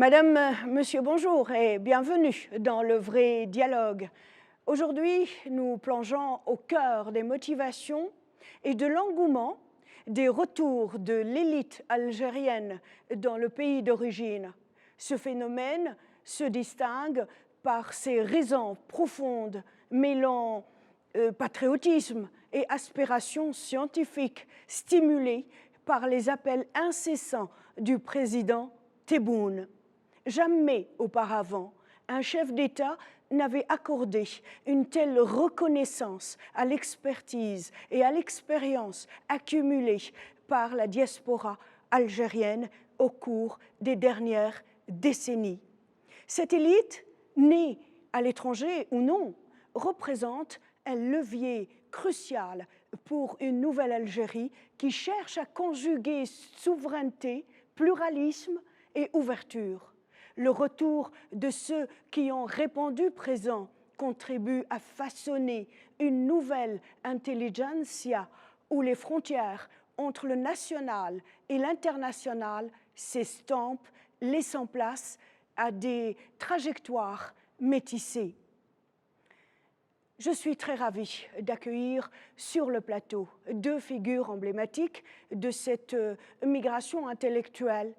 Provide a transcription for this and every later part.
Madame, Monsieur, bonjour et bienvenue dans le vrai dialogue. Aujourd'hui, nous plongeons au cœur des motivations et de l'engouement des retours de l'élite algérienne dans le pays d'origine. Ce phénomène se distingue par ses raisons profondes, mêlant patriotisme et aspiration scientifique, stimulées par les appels incessants du président Tebboune. Jamais auparavant, un chef d'État n'avait accordé une telle reconnaissance à l'expertise et à l'expérience accumulées par la diaspora algérienne au cours des dernières décennies. Cette élite, née à l'étranger ou non, représente un levier crucial pour une nouvelle Algérie qui cherche à conjuguer souveraineté, pluralisme et ouverture. Le retour de ceux qui ont répondu présent contribue à façonner une nouvelle intelligentsia où les frontières entre le national et l'international s'estompent, laissant place à des trajectoires métissées. Je suis très ravie d'accueillir sur le plateau deux figures emblématiques de cette migration intellectuelle.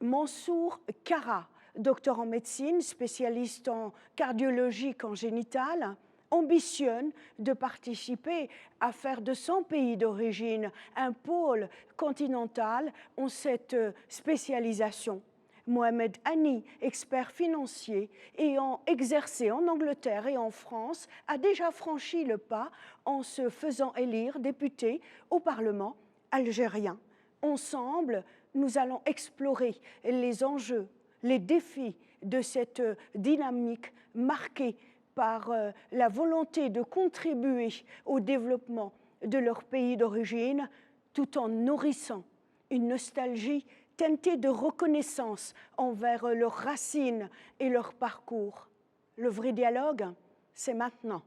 Mansour Kara, docteur en médecine, spécialiste en cardiologie congénitale, ambitionne de participer à faire de son pays d'origine un pôle continental en cette spécialisation. Mohamed Hani, expert financier ayant exercé en Angleterre et en France, a déjà franchi le pas en se faisant élire député au Parlement algérien. Ensemble, nous allons explorer les enjeux, les défis de cette dynamique marquée par la volonté de contribuer au développement de leur pays d'origine tout en nourrissant une nostalgie teintée de reconnaissance envers leurs racines et leur parcours. Le vrai dialogue, c'est maintenant.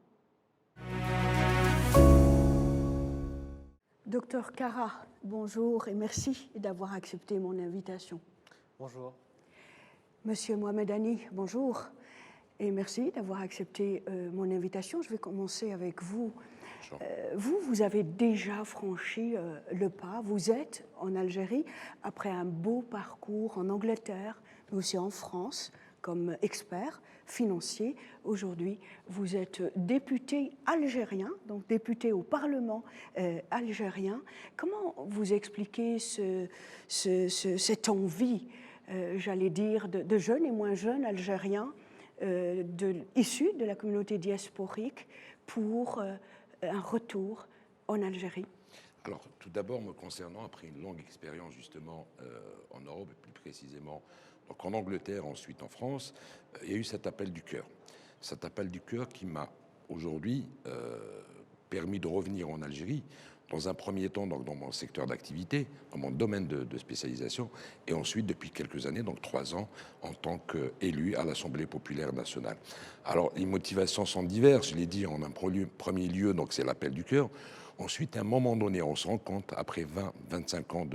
Docteur Kara, bonjour et merci d'avoir accepté mon invitation. Bonjour. Monsieur Mohamed Hani, bonjour et merci d'avoir accepté mon invitation. Je vais commencer avec vous. Vous avez déjà franchi le pas. Vous êtes en Algérie après un beau parcours en Angleterre, mais aussi en France comme expert financier. Aujourd'hui, vous êtes député algérien, donc député au Parlement algérien. Comment vous expliquez cette envie, j'allais dire, de jeunes et moins jeunes Algériens issus de la communauté diasporique pour un retour en Algérie? Alors, tout d'abord, me concernant, après une longue expérience justement en Europe, et plus précisément donc en Angleterre, ensuite en France, il y a eu cet appel du cœur. Cet appel du cœur qui m'a aujourd'hui permis de revenir en Algérie, dans un premier temps donc dans mon secteur d'activité, dans mon domaine de spécialisation, et ensuite depuis quelques années, donc 3 ans, en tant qu'élu à l'Assemblée populaire nationale. Alors, les motivations sont diverses, je l'ai dit en un premier lieu, donc c'est l'appel du cœur. Ensuite, à un moment donné, on se rend compte, après 20-25 ans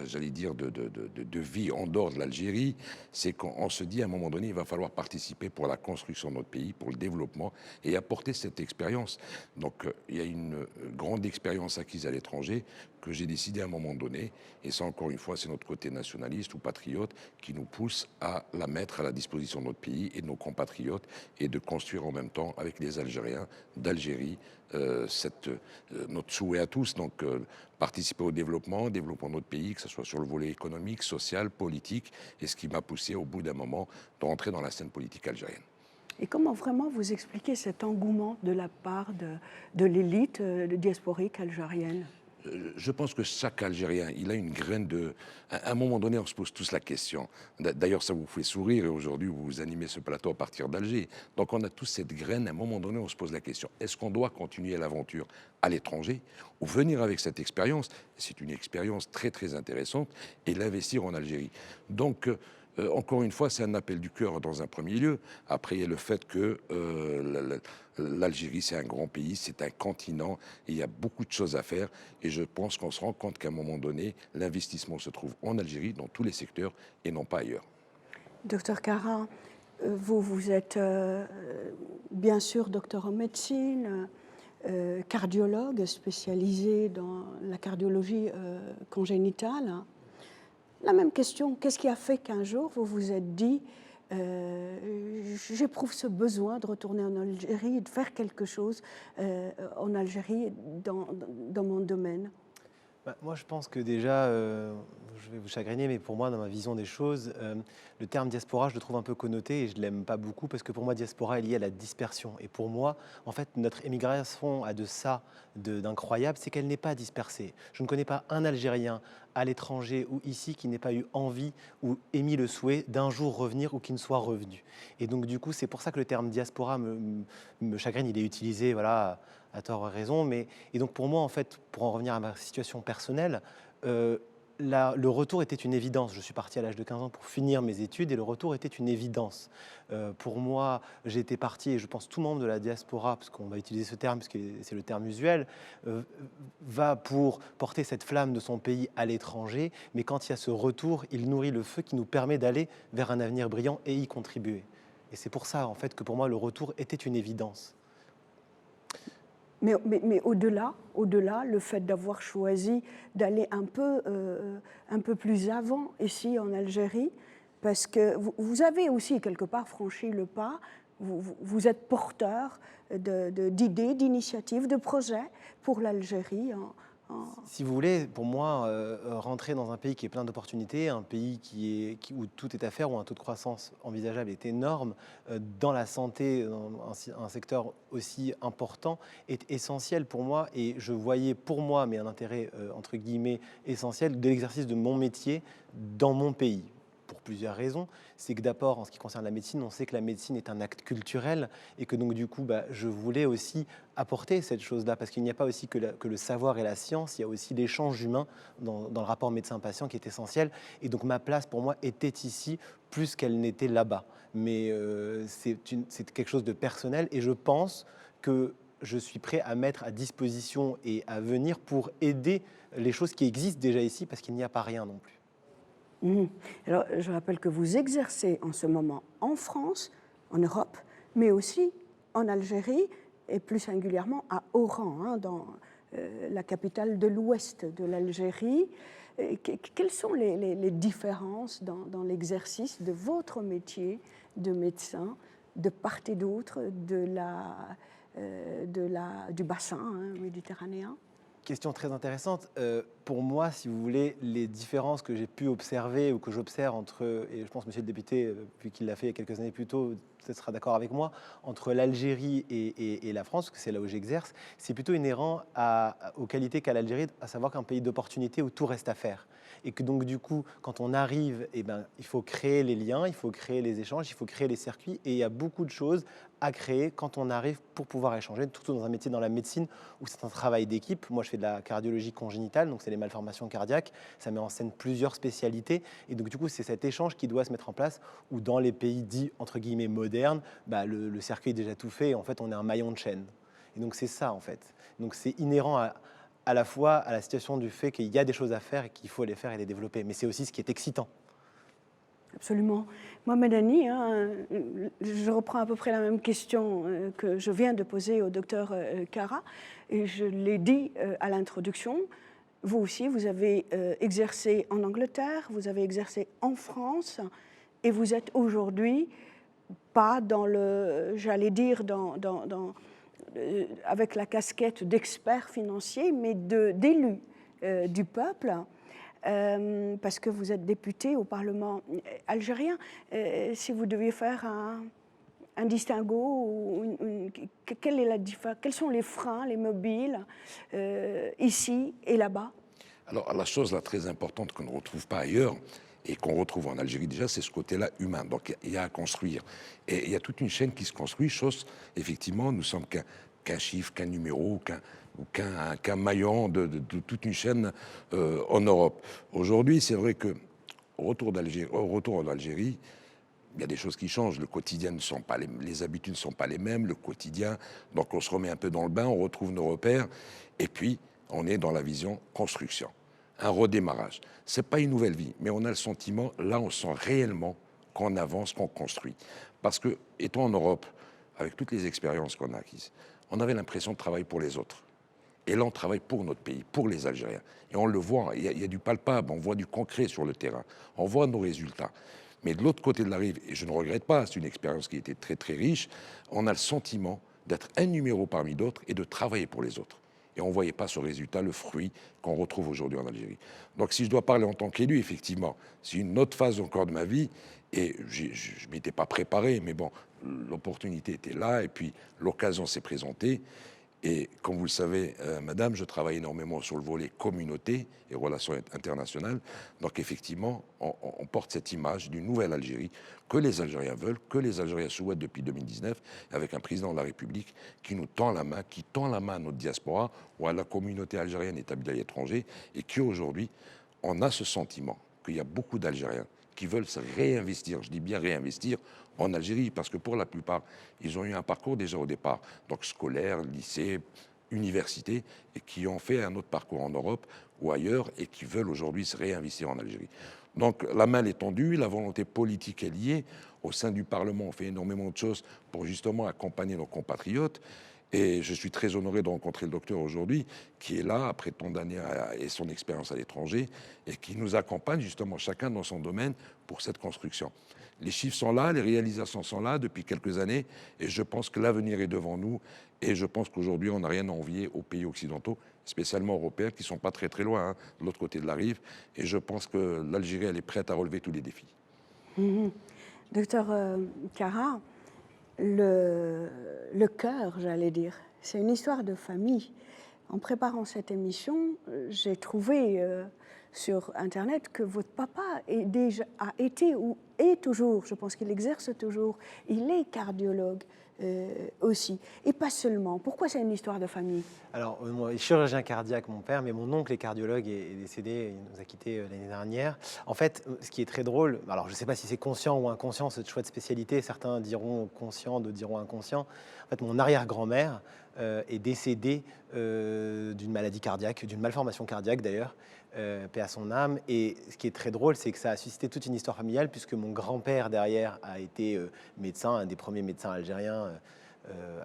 j'allais dire, de vie en dehors de l'Algérie, c'est qu'on se dit à un moment donné, il va falloir participer pour la construction de notre pays, pour le développement et apporter cette expérience. Donc, il y a une grande expérience acquise à l'étranger que j'ai décidé à un moment donné, et ça encore une fois, c'est notre côté nationaliste ou patriote qui nous pousse à la mettre à la disposition de notre pays et de nos compatriotes et de construire en même temps avec les Algériens d'Algérie notre souhait à tous, donc participer au développement de notre pays, que ce soit sur le volet économique, social, politique, et ce qui m'a poussé au bout d'un moment de rentrer dans la scène politique algérienne. Et comment vraiment vous expliquez cet engouement de la part de l'élite diasporique algérienne? Je pense que chaque Algérien, il a une graine de... À un moment donné, on se pose tous la question. D'ailleurs, ça vous fait sourire et aujourd'hui, vous animez ce plateau à partir d'Alger. Donc, on a tous cette graine. À un moment donné, on se pose la question. Est-ce qu'on doit continuer l'aventure à l'étranger ou venir avec cette expérience? C'est une expérience très, très intéressante et l'investir en Algérie. Donc, Encore une fois, c'est un appel du cœur dans un premier lieu. Après, il y a le fait que l'Algérie, c'est un grand pays, c'est un continent, et il y a beaucoup de choses à faire. Et je pense qu'on se rend compte qu'à un moment donné, l'investissement se trouve en Algérie, dans tous les secteurs, et non pas ailleurs. Docteur Cara, vous êtes bien sûr docteur en médecine, cardiologue spécialisé dans la cardiologie congénitale. La même question, qu'est-ce qui a fait qu'un jour vous vous êtes dit j'éprouve ce besoin de retourner en Algérie et de faire quelque chose en Algérie dans mon domaine? Moi, je pense que déjà, je vais vous chagriner, mais pour moi, dans ma vision des choses, le terme diaspora, je le trouve un peu connoté et je ne l'aime pas beaucoup parce que pour moi, diaspora est lié à la dispersion. Et pour moi, en fait, notre émigration a de ça d'incroyable, c'est qu'elle n'est pas dispersée. Je ne connais pas un Algérien à l'étranger ou ici qui n'ait pas eu envie ou émis le souhait d'un jour revenir ou qui ne soit revenu. Et donc, du coup, c'est pour ça que le terme diaspora me chagrine. Il est utilisé, voilà, à tort ou à raison. Et donc, pour moi, en fait, pour en revenir à ma situation personnelle, le retour était une évidence. Je suis parti à l'âge de 15 ans pour finir mes études et le retour était une évidence. Pour moi, j'étais parti, et je pense tout membre de la diaspora, parce qu'on va utiliser ce terme, parce que c'est le terme usuel, va pour porter cette flamme de son pays à l'étranger. Mais quand il y a ce retour, il nourrit le feu qui nous permet d'aller vers un avenir brillant et y contribuer. Et c'est pour ça, en fait, que pour moi, le retour était une évidence. Mais au-delà, le fait d'avoir choisi d'aller un peu plus avant ici en Algérie, parce que vous avez aussi quelque part franchi le pas, vous êtes porteur d'idées, d'initiatives, de projets pour l'Algérie. Si vous voulez, pour moi, rentrer dans un pays qui est plein d'opportunités, un pays où tout est à faire, où un taux de croissance envisageable est énorme, dans la santé, dans un secteur aussi important, est essentiel pour moi. Et je voyais pour moi, mais un intérêt, entre guillemets, essentiel, de l'exercice de mon métier dans mon pays. Pour plusieurs raisons. C'est que d'abord, en ce qui concerne la médecine, on sait que la médecine est un acte culturel et que donc du coup, je voulais aussi apporter cette chose-là parce qu'il n'y a pas aussi que le savoir et la science, il y a aussi l'échange humain dans le rapport médecin-patient qui est essentiel. Et donc ma place pour moi était ici plus qu'elle n'était là-bas. Mais c'est quelque chose de personnel et je pense que je suis prêt à mettre à disposition et à venir pour aider les choses qui existent déjà ici parce qu'il n'y a pas rien non plus. Alors, je rappelle que vous exercez en ce moment en France, en Europe, mais aussi en Algérie et plus singulièrement à Oran, dans la capitale de l'ouest de l'Algérie. Quelles sont les différences dans l'exercice de votre métier de médecin de part et d'autre du bassin méditerranéen? Question très intéressante. Pour moi, si vous voulez, les différences que j'ai pu observer ou que j'observe entre, et je pense que monsieur le député, vu qu'il l'a fait il y a quelques années plus tôt, peut-être sera d'accord avec moi, entre l'Algérie et la France, parce que c'est là où j'exerce, c'est plutôt inhérent aux qualités qu'a l'Algérie, à savoir qu'un pays d'opportunité où tout reste à faire. Et que donc du coup, quand on arrive, il faut créer les liens, il faut créer les échanges, il faut créer les circuits, et il y a beaucoup de choses à créer quand on arrive pour pouvoir échanger, surtout dans un métier dans la médecine où c'est un travail d'équipe. Moi, je fais de la cardiologie congénitale, donc c'est les malformations cardiaques. Ça met en scène plusieurs spécialités. Et donc, du coup, c'est cet échange qui doit se mettre en place où dans les pays dits, entre guillemets, modernes, le circuit est déjà tout fait. Et en fait, on est un maillon de chaîne. Et donc, c'est ça, en fait. Donc, c'est inhérent à la fois à la situation du fait qu'il y a des choses à faire et qu'il faut les faire et les développer. Mais c'est aussi ce qui est excitant. Absolument. Moi, Mélanie, je reprends à peu près la même question que je viens de poser au docteur Cara, et je l'ai dit à l'introduction. Vous aussi, vous avez exercé en Angleterre, vous avez exercé en France, et vous êtes aujourd'hui pas dans j'allais dire, avec la casquette d'expert financier, mais d'élu du peuple. Parce que vous êtes député au Parlement algérien. Si vous deviez faire un distinguo, quels sont les freins, les mobiles, ici et là-bas? Alors, la chose là très importante qu'on ne retrouve pas ailleurs et qu'on retrouve en Algérie déjà, c'est ce côté-là humain. Donc, il y a à construire. Et il y a toute une chaîne qui se construit, chose, effectivement, nous sommes qu'un chiffre, qu'un numéro, qu'un maillon de toute une chaîne en Europe. Aujourd'hui, c'est vrai que au retour en Algérie, il y a des choses qui changent. Le quotidien ne sont pas les habitudes ne sont pas les mêmes. Le quotidien, donc on se remet un peu dans le bain, on retrouve nos repères, et puis on est dans la vision construction, un redémarrage. C'est pas une nouvelle vie, mais on a le sentiment, là, on sent réellement qu'on avance, qu'on construit. Parce que, étant en Europe, avec toutes les expériences qu'on a acquises, on avait l'impression de travailler pour les autres. Et là, on travaille pour notre pays, pour les Algériens. Et on le voit, il y a du palpable, on voit du concret sur le terrain, on voit nos résultats. Mais de l'autre côté de la rive, et je ne regrette pas, c'est une expérience qui était très très riche, on a le sentiment d'être un numéro parmi d'autres et de travailler pour les autres. Et on ne voyait pas ce résultat, le fruit qu'on retrouve aujourd'hui en Algérie. Donc si je dois parler en tant qu'élu, effectivement, c'est une autre phase encore de ma vie, et je ne m'étais pas préparé, mais bon, l'opportunité était là, et puis l'occasion s'est présentée. Et comme vous le savez, madame, je travaille énormément sur le volet communauté et relations internationales. Donc effectivement, on porte cette image d'une nouvelle Algérie que les Algériens veulent, que les Algériens souhaitent depuis 2019, avec un président de la République qui nous tend la main, qui tend la main à notre diaspora ou à la communauté algérienne établie à l'étranger, et qu'aujourd'hui, on a ce sentiment qu'il y a beaucoup d'Algériens qui veulent se réinvestir, je dis bien réinvestir, en Algérie, parce que pour la plupart, ils ont eu un parcours déjà au départ, donc scolaire, lycée, université, et qui ont fait un autre parcours en Europe ou ailleurs, et qui veulent aujourd'hui se réinvestir en Algérie. Donc la main est tendue, la volonté politique est liée. Au sein du Parlement, on fait énormément de choses pour justement accompagner nos compatriotes. Et je suis très honoré de rencontrer le docteur aujourd'hui, qui est là, après tant d'années et son expérience à l'étranger, et qui nous accompagne justement chacun dans son domaine pour cette construction. Les chiffres sont là, les réalisations sont là depuis quelques années, et je pense que l'avenir est devant nous, et je pense qu'aujourd'hui, on n'a rien à envier aux pays occidentaux, spécialement européens, qui ne sont pas très très loin, hein, de l'autre côté de la rive, et je pense que l'Algérie, elle est prête à relever tous les défis. Docteur Kara, le cœur, j'allais dire, c'est une histoire de famille. En préparant cette émission, j'ai trouvé sur Internet que votre papa a été ou est toujours, je pense qu'il exerce toujours, il est cardiologue aussi, et pas seulement. Pourquoi c'est une histoire de famille? Alors, moi, il est chirurgien cardiaque, mon père, mais mon oncle est cardiologue et est décédé, il nous a quittés l'année dernière. En fait, ce qui est très drôle, alors je ne sais pas si c'est conscient ou inconscient, ce choix de spécialité, certains diront conscient, d'autres diront inconscient. En fait, mon arrière-grand-mère est décédée d'une maladie cardiaque, d'une malformation cardiaque d'ailleurs, paix à son âme. Et ce qui est très drôle, c'est que ça a suscité toute une histoire familiale, puisque mon grand-père derrière a été médecin, un des premiers médecins algériens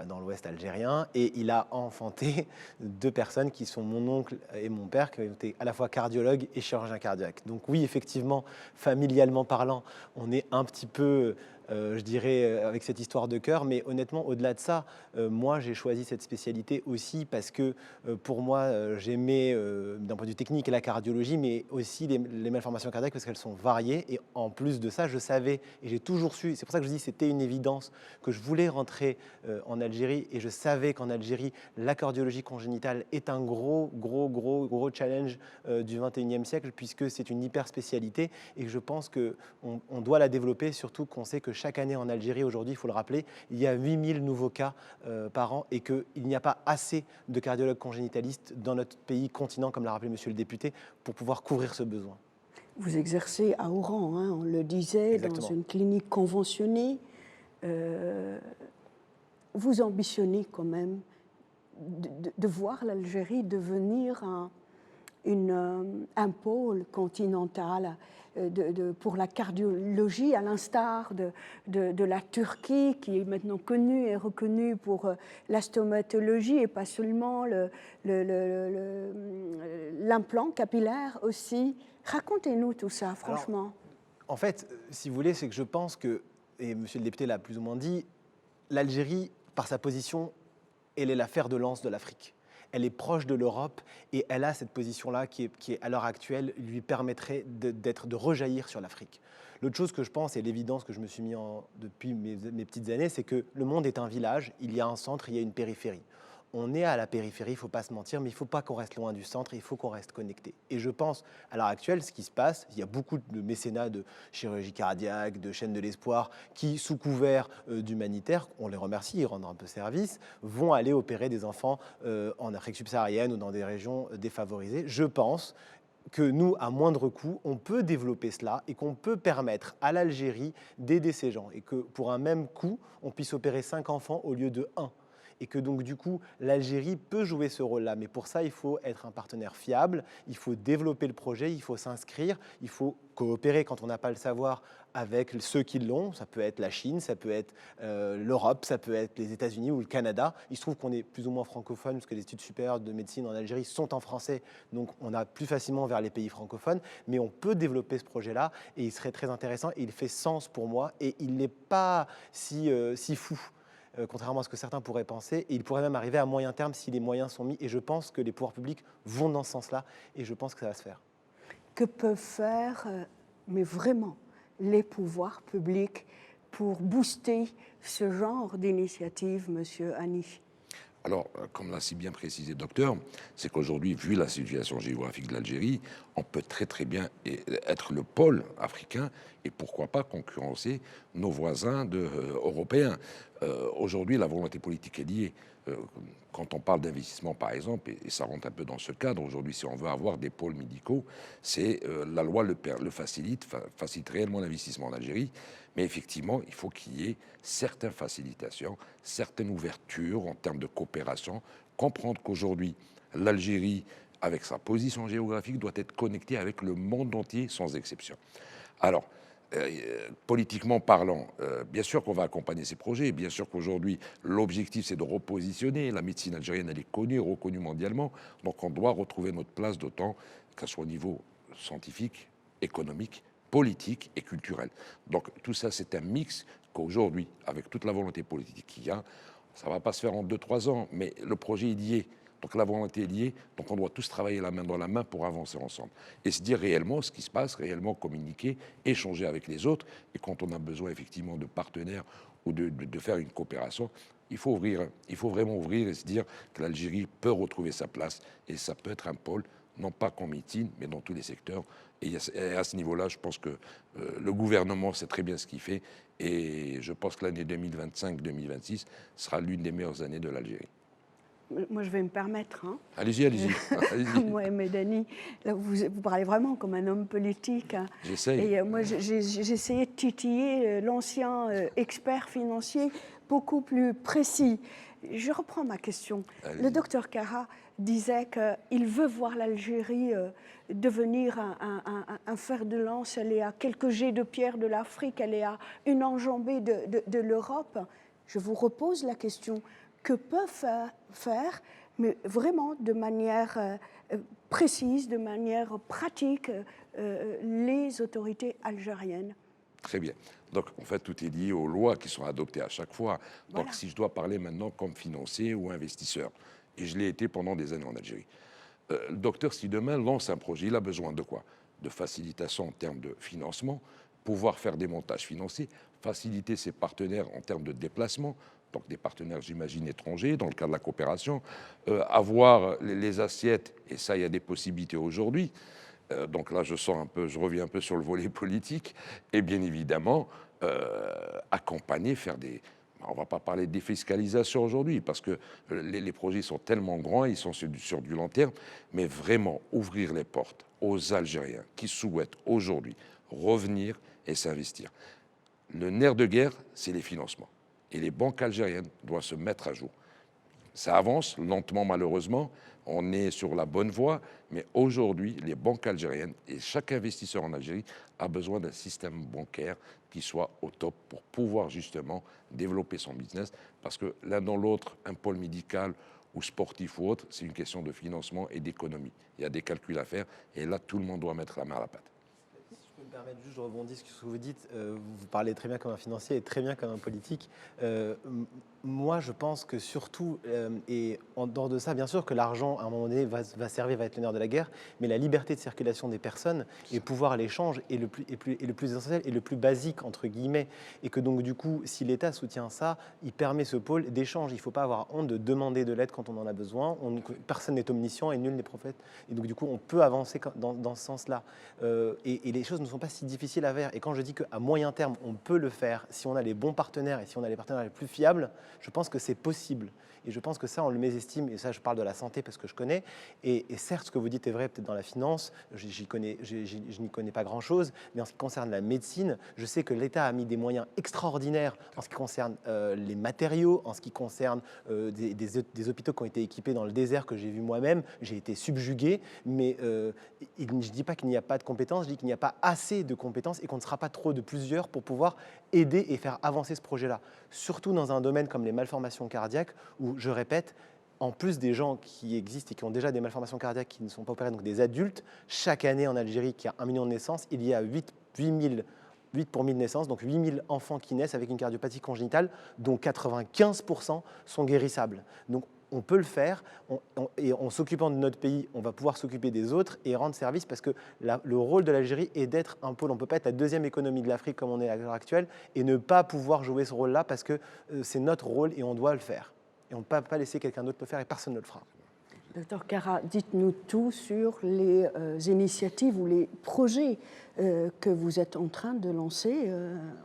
dans l'ouest algérien, et il a enfanté deux personnes qui sont mon oncle et mon père, qui étaient à la fois cardiologues et chirurgiens cardiaques. Donc oui, effectivement, familialement parlant, on est un petit peu, je dirais, avec cette histoire de cœur, mais honnêtement, au-delà de ça, moi, j'ai choisi cette spécialité aussi parce que pour moi, j'aimais, d'un point de vue technique, la cardiologie, mais aussi les malformations cardiaques parce qu'elles sont variées. Et en plus de ça, je savais, et j'ai toujours su, c'est pour ça que je dis que c'était une évidence, que je voulais rentrer en Algérie, et je savais qu'en Algérie, la cardiologie congénitale est un gros challenge du 21e siècle, puisque c'est une hyper spécialité, et que je pense qu'on doit la développer, surtout qu'on sait que chaque année en Algérie, aujourd'hui, il faut le rappeler, il y a 8000 nouveaux cas par an, et qu'il n'y a pas assez de cardiologues congénitalistes dans notre pays, continent, comme l'a rappelé monsieur le député, pour pouvoir couvrir ce besoin. Vous exercez à Oran, hein, on le disait, Exactement. dans une clinique conventionnée. Vous ambitionnez quand même de voir l'Algérie devenir un pôle continental pour la cardiologie, à l'instar de la Turquie, qui est maintenant connue et reconnue pour la stomatologie, et pas seulement l'implant capillaire aussi. Racontez-nous tout ça, franchement. Alors, en fait, si vous voulez, c'est que je pense que, et monsieur le député l'a plus ou moins dit, l'Algérie, par sa position, elle est la fer de lance de l'Afrique. Elle est proche de l'Europe, et elle a cette position-là qui est à l'heure actuelle, lui permettrait de rejaillir sur l'Afrique. L'autre chose que je pense, et l'évidence que je me suis mis depuis mes petites années, c'est que le monde est un village, il y a un centre, il y a une périphérie. On est à la périphérie, il ne faut pas se mentir, mais il ne faut pas qu'on reste loin du centre, il faut qu'on reste connecté. Et je pense, à l'heure actuelle, ce qui se passe, il y a beaucoup de mécénats de chirurgie cardiaque, de chaînes de l'espoir, qui, sous couvert d'humanitaire, on les remercie, ils rendent un peu service, vont aller opérer des enfants en Afrique subsaharienne ou dans des régions défavorisées. Je pense, que nous, à moindre coût, on peut développer cela et qu'on peut permettre à l'Algérie d'aider ces gens. Et que pour un même coût, on puisse opérer 5 enfants au lieu de 1. Et que donc du coup, l'Algérie peut jouer ce rôle-là. Mais pour ça, il faut être un partenaire fiable, il faut développer le projet, il faut s'inscrire, il faut coopérer quand on n'a pas le savoir avec ceux qui l'ont. Ça peut être la Chine, ça peut être l'Europe, ça peut être les États-Unis ou le Canada. Il se trouve qu'on est plus ou moins francophone parce que les études supérieures de médecine en Algérie sont en français, donc on a plus facilement vers les pays francophones. Mais on peut développer ce projet-là et il serait très intéressant et il fait sens pour moi et il n'est pas si fou. Contrairement à ce que certains pourraient penser, et il pourrait même arriver à moyen terme si les moyens sont mis, et je pense que les pouvoirs publics vont dans ce sens-là, et je pense que ça va se faire. Que peuvent faire, mais vraiment, les pouvoirs publics pour booster ce genre d'initiative, Monsieur Hani? Alors, comme l'a si bien précisé le docteur, c'est qu'aujourd'hui, vu la situation géographique de l'Algérie, on peut très très bien être le pôle africain et pourquoi pas concurrencer nos voisins européens. Aujourd'hui, la volonté politique est liée. Quand on parle d'investissement, par exemple, et ça rentre un peu dans ce cadre, aujourd'hui, si on veut avoir des pôles médicaux, c'est la loi le facilite réellement l'investissement en Algérie. Mais effectivement, il faut qu'il y ait certaines facilitations, certaines ouvertures en termes de coopération. Comprendre qu'aujourd'hui, l'Algérie, avec sa position géographique, doit être connectée avec le monde entier sans exception. Alors, politiquement parlant, bien sûr qu'on va accompagner ces projets. Bien sûr qu'aujourd'hui, l'objectif, c'est de repositionner. La médecine algérienne, elle est connue, reconnue mondialement. Donc, on doit retrouver notre place, d'autant qu'elle soit au niveau scientifique, économique, politique et culturel. Donc tout ça, c'est un mix qu'aujourd'hui, avec toute la volonté politique qu'il y a, ça ne va pas se faire en 2-3 ans, mais le projet est lié. Donc la volonté est liée, donc on doit tous travailler la main dans la main pour avancer ensemble. Et se dire réellement ce qui se passe, réellement communiquer, échanger avec les autres. Et quand on a besoin effectivement de partenaires ou de faire une coopération, il faut vraiment ouvrir et se dire que l'Algérie peut retrouver sa place. Et ça peut être un pôle, non pas qu'en médecine, mais dans tous les secteurs. Et à ce niveau-là, je pense que le gouvernement sait très bien ce qu'il fait. Et je pense que l'année 2025-2026 sera l'une des meilleures années de l'Algérie. Moi, je vais me permettre. Hein. Allez-y, allez-y. Moi, Medani, là, vous parlez vraiment comme un homme politique. Hein. J'essaye. Et moi, j'ai essayé de titiller l'ancien expert financier beaucoup plus précis. Je reprends ma question. Le docteur Kara disait qu'il veut voir l'Algérie devenir un fer de lance. Elle est à quelques jets de pierre de l'Afrique, elle est à une enjambée de l'Europe. Je vous repose la question. Que peuvent faire, mais vraiment de manière précise, de manière pratique, les autorités algériennes? Très bien. Donc, en fait, tout est lié aux lois qui sont adoptées à chaque fois. Voilà. Donc, si je dois parler maintenant comme financier ou investisseur, et je l'ai été pendant des années en Algérie, le docteur, si demain lance un projet, il a besoin de quoi? De facilitation en termes de financement, pouvoir faire des montages financiers, faciliter ses partenaires en termes de déplacement, donc des partenaires, j'imagine, étrangers, dans le cadre de la coopération, avoir les assiettes, et ça, il y a des possibilités aujourd'hui. Donc là, je reviens un peu sur le volet politique, et bien évidemment, accompagner, faire des... On ne va pas parler de défiscalisation aujourd'hui, parce que les projets sont tellement grands, ils sont sur du long terme, mais vraiment ouvrir les portes aux Algériens qui souhaitent aujourd'hui revenir et s'investir. Le nerf de guerre, c'est les financements. Et les banques algériennes doivent se mettre à jour. Ça avance lentement, malheureusement. On est sur la bonne voie. Mais aujourd'hui, les banques algériennes et chaque investisseur en Algérie a besoin d'un système bancaire qui soit au top pour pouvoir justement développer son business. Parce que l'un dans l'autre, un pôle médical ou sportif ou autre, c'est une question de financement et d'économie. Il y a des calculs à faire. Et là, tout le monde doit mettre la main à la pâte. Si je peux me permettre, juste, je rebondis sur ce que vous dites. Vous parlez très bien comme un financier et très bien comme un politique. Moi, je pense que surtout, et en dehors de ça, bien sûr que l'argent, à un moment donné, va servir, va être le nerf de la guerre, mais la liberté de circulation des personnes et pouvoir l'échange est le plus essentiel et le plus basique, entre guillemets. Et que donc, du coup, si l'État soutient ça, il permet ce pôle d'échange. Il ne faut pas avoir honte de demander de l'aide quand on en a besoin. Personne n'est omniscient et nul n'est prophète. Et donc, du coup, on peut avancer dans ce sens-là. Et les choses ne sont pas si difficiles à faire. Et quand je dis qu'à moyen terme, on peut le faire, si on a les bons partenaires et si on a les partenaires les plus fiables, je pense que c'est possible. Et je pense que ça, on le mésestime, et ça, je parle de la santé parce que je connais. Et certes, ce que vous dites est vrai, peut-être dans la finance, je n'y connais pas grand-chose, mais en ce qui concerne la médecine, je sais que l'État a mis des moyens extraordinaires en ce qui concerne les matériaux, en ce qui concerne des hôpitaux qui ont été équipés dans le désert que j'ai vu moi-même. J'ai été subjugué, mais je ne dis pas qu'il n'y a pas de compétences, je dis qu'il n'y a pas assez de compétences et qu'on ne sera pas trop de plusieurs pour pouvoir aider et faire avancer ce projet-là. Surtout dans un domaine comme les malformations cardiaques, où, je répète, en plus des gens qui existent et qui ont déjà des malformations cardiaques qui ne sont pas opérés, donc des adultes, chaque année en Algérie, qui a 1 million de naissances, il y a 8 pour 1000 naissances, donc 8000 enfants qui naissent avec une cardiopathie congénitale, dont 95% sont guérissables. Donc on peut le faire, et en s'occupant de notre pays, on va pouvoir s'occuper des autres et rendre service, parce que le rôle de l'Algérie est d'être un pôle. On ne peut pas être la deuxième économie de l'Afrique comme on est à l'heure actuelle et ne pas pouvoir jouer ce rôle-là, parce que c'est notre rôle et on doit le faire. Et on ne peut pas laisser quelqu'un d'autre le faire, et personne ne le fera. Docteur Kara, dites-nous tout sur les initiatives ou les projets que vous êtes en train de lancer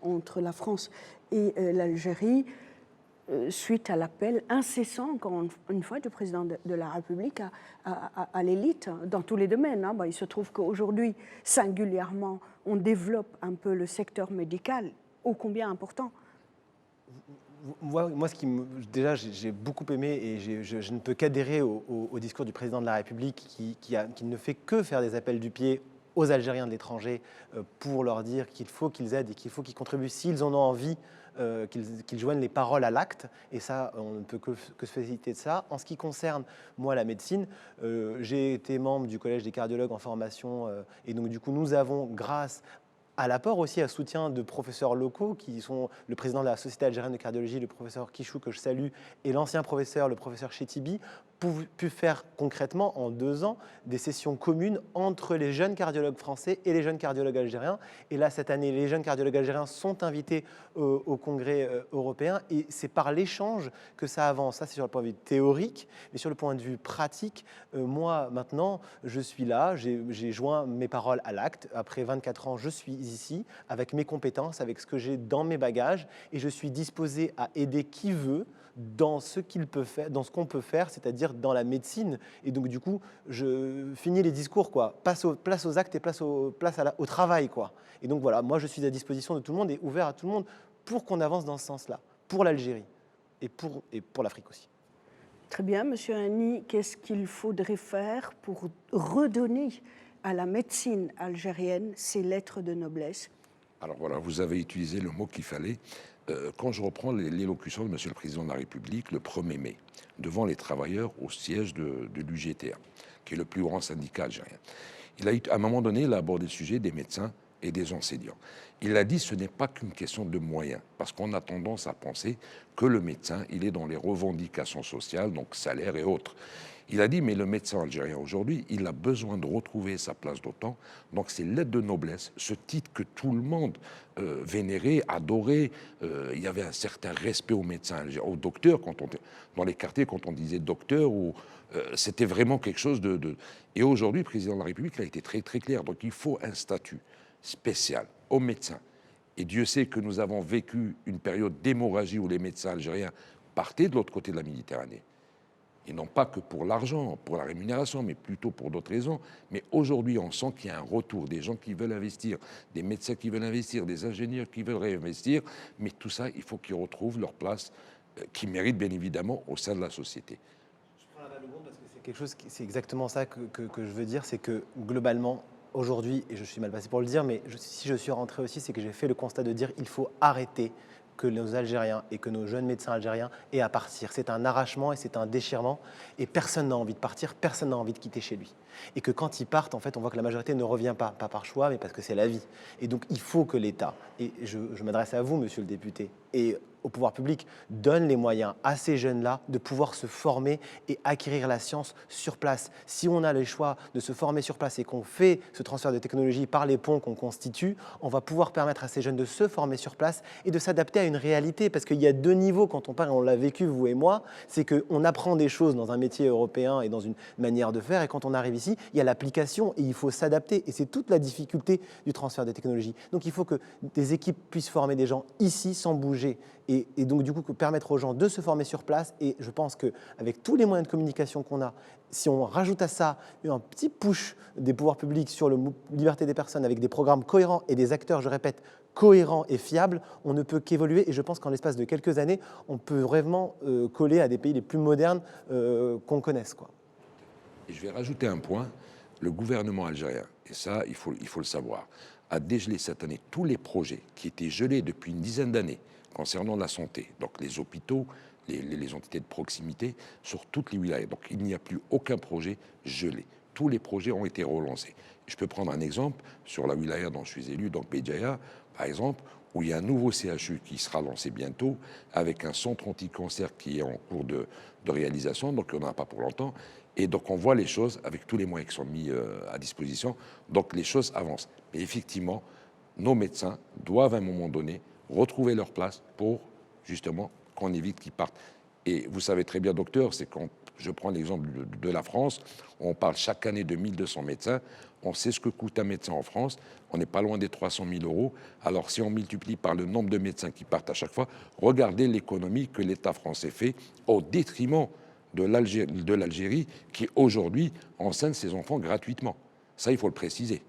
entre la France et l'Algérie suite à l'appel incessant, encore une fois, du président de la République à l'élite dans tous les domaines. Il se trouve qu'aujourd'hui, singulièrement, on développe un peu le secteur médical, ô combien important. Moi, déjà, j'ai beaucoup aimé, et je ne peux qu'adhérer au discours du président de la République qui ne fait que faire des appels du pied aux Algériens de l'étranger pour leur dire qu'il faut qu'ils aident et qu'il faut qu'ils contribuent s'ils en ont envie, qu'ils joignent les paroles à l'acte. Et ça, on ne peut que se féliciter de ça. En ce qui concerne, moi, la médecine, j'ai été membre du Collège des cardiologues en formation, et donc du coup, nous avons, grâce à l'apport aussi, à soutien de professeurs locaux qui sont le président de la Société algérienne de cardiologie, le professeur Kichou, que je salue, et l'ancien professeur, le professeur Chetibi, pu faire concrètement en 2 ans des sessions communes entre les jeunes cardiologues français et les jeunes cardiologues algériens. Et là, cette année, les jeunes cardiologues algériens sont invités au congrès européen, et c'est par l'échange que ça avance. Ça, c'est sur le point de vue théorique, mais sur le point de vue pratique, moi, maintenant, je suis là, j'ai joint mes paroles à l'acte. Après 24 ans, je suis ici, avec mes compétences, avec ce que j'ai dans mes bagages, et je suis disposé à aider qui veut dans ce qu'il peut faire, dans ce qu'on peut faire, c'est-à-dire dans la médecine. Et donc du coup, je finis les discours, quoi. Place aux actes et place au travail, quoi. Et donc voilà, moi je suis à disposition de tout le monde et ouvert à tout le monde pour qu'on avance dans ce sens-là, pour l'Algérie et pour l'Afrique aussi. Très bien, Monsieur Hani, qu'est-ce qu'il faudrait faire pour redonner à la médecine algérienne ses lettres de noblesse? Alors voilà, vous avez utilisé le mot qu'il fallait. Quand je reprends l'élocution de Monsieur le Président de la République le 1er mai, devant les travailleurs au siège de l'UGTA, qui est le plus grand syndicat algérien, à un moment donné, il a abordé le sujet des médecins et des enseignants. Il a dit ce n'est pas qu'une question de moyens, parce qu'on a tendance à penser que le médecin, il est dans les revendications sociales, donc salaire et autres. Il a dit, mais le médecin algérien aujourd'hui, il a besoin de retrouver sa place d'OTAN. Donc c'est l'aide de noblesse, ce titre que tout le monde vénérait, adorait. Il y avait un certain respect aux médecins algériens, aux docteurs, dans les quartiers, quand on disait docteur, c'était vraiment quelque chose de... Et aujourd'hui, le président de la République a été très très clair. Donc il faut un statut spécial aux médecins. Et Dieu sait que nous avons vécu une période d'hémorragie où les médecins algériens partaient de l'autre côté de la Méditerranée. Et non pas que pour l'argent, pour la rémunération, mais plutôt pour d'autres raisons. Mais aujourd'hui, on sent qu'il y a un retour, des gens qui veulent investir, des médecins qui veulent investir, des ingénieurs qui veulent réinvestir. Mais tout ça, il faut qu'ils retrouvent leur place, qu'ils méritent bien évidemment au sein de la société. Je prends la balle au bon parce que c'est quelque chose, c'est exactement ça que je veux dire, c'est que globalement, aujourd'hui, et je suis mal passé pour le dire, mais si je suis rentré aussi, c'est que j'ai fait le constat de dire il faut arrêter que nos Algériens et que nos jeunes médecins algériens aient à partir. C'est un arrachement et c'est un déchirement, et personne n'a envie de partir, personne n'a envie de quitter chez lui. Et que quand ils partent, en fait, on voit que la majorité ne revient pas par choix, mais parce que c'est la vie. Et donc, il faut que l'État, et je m'adresse à vous, monsieur le député, et au pouvoir public, donne les moyens à ces jeunes-là de pouvoir se former et acquérir la science sur place. Si on a le choix de se former sur place et qu'on fait ce transfert de technologie par les ponts qu'on constitue, on va pouvoir permettre à ces jeunes de se former sur place et de s'adapter à une réalité. Parce qu'il y a 2 niveaux quand on parle, et on l'a vécu, vous et moi, c'est qu'on apprend des choses dans un métier européen et dans une manière de faire, et quand on arrive ici, il y a l'application et il faut s'adapter. Et c'est toute la difficulté du transfert des technologies. Donc il faut que des équipes puissent former des gens ici sans bouger. Et donc, du coup, permettre aux gens de se former sur place. Et je pense qu'avec tous les moyens de communication qu'on a, si on rajoute à ça un petit push des pouvoirs publics sur la liberté des personnes avec des programmes cohérents et des acteurs, je répète, cohérents et fiables, on ne peut qu'évoluer. Et je pense qu'en l'espace de quelques années, on peut vraiment coller à des pays les plus modernes qu'on connaisse, quoi. Et je vais rajouter un point. Le gouvernement algérien, et ça, il faut le savoir, a dégelé cette année tous les projets qui étaient gelés depuis une dizaine d'années concernant la santé, donc les hôpitaux, les entités de proximité, sur toutes les wilayas. Donc il n'y a plus aucun projet gelé. Tous les projets ont été relancés. Je peux prendre un exemple sur la wilaya dont je suis élu, donc Béjaïa, par exemple, où il y a un nouveau CHU qui sera lancé bientôt, avec un centre anti-cancer qui est en cours de réalisation, donc on n'en a pas pour longtemps. Et donc on voit les choses avec tous les moyens qui sont mis à disposition, donc les choses avancent. Mais effectivement, nos médecins doivent à un moment donné retrouver leur place pour justement qu'on évite qu'ils partent. Et vous savez très bien, docteur, c'est quand je prends l'exemple de la France, on parle chaque année de 1200 médecins, on sait ce que coûte un médecin en France, on n'est pas loin des 300 000 euros. Alors si on multiplie par le nombre de médecins qui partent à chaque fois, regardez l'économie que l'État français fait au détriment de l'Algérie qui aujourd'hui enseigne ses enfants gratuitement. Ça, il faut le préciser.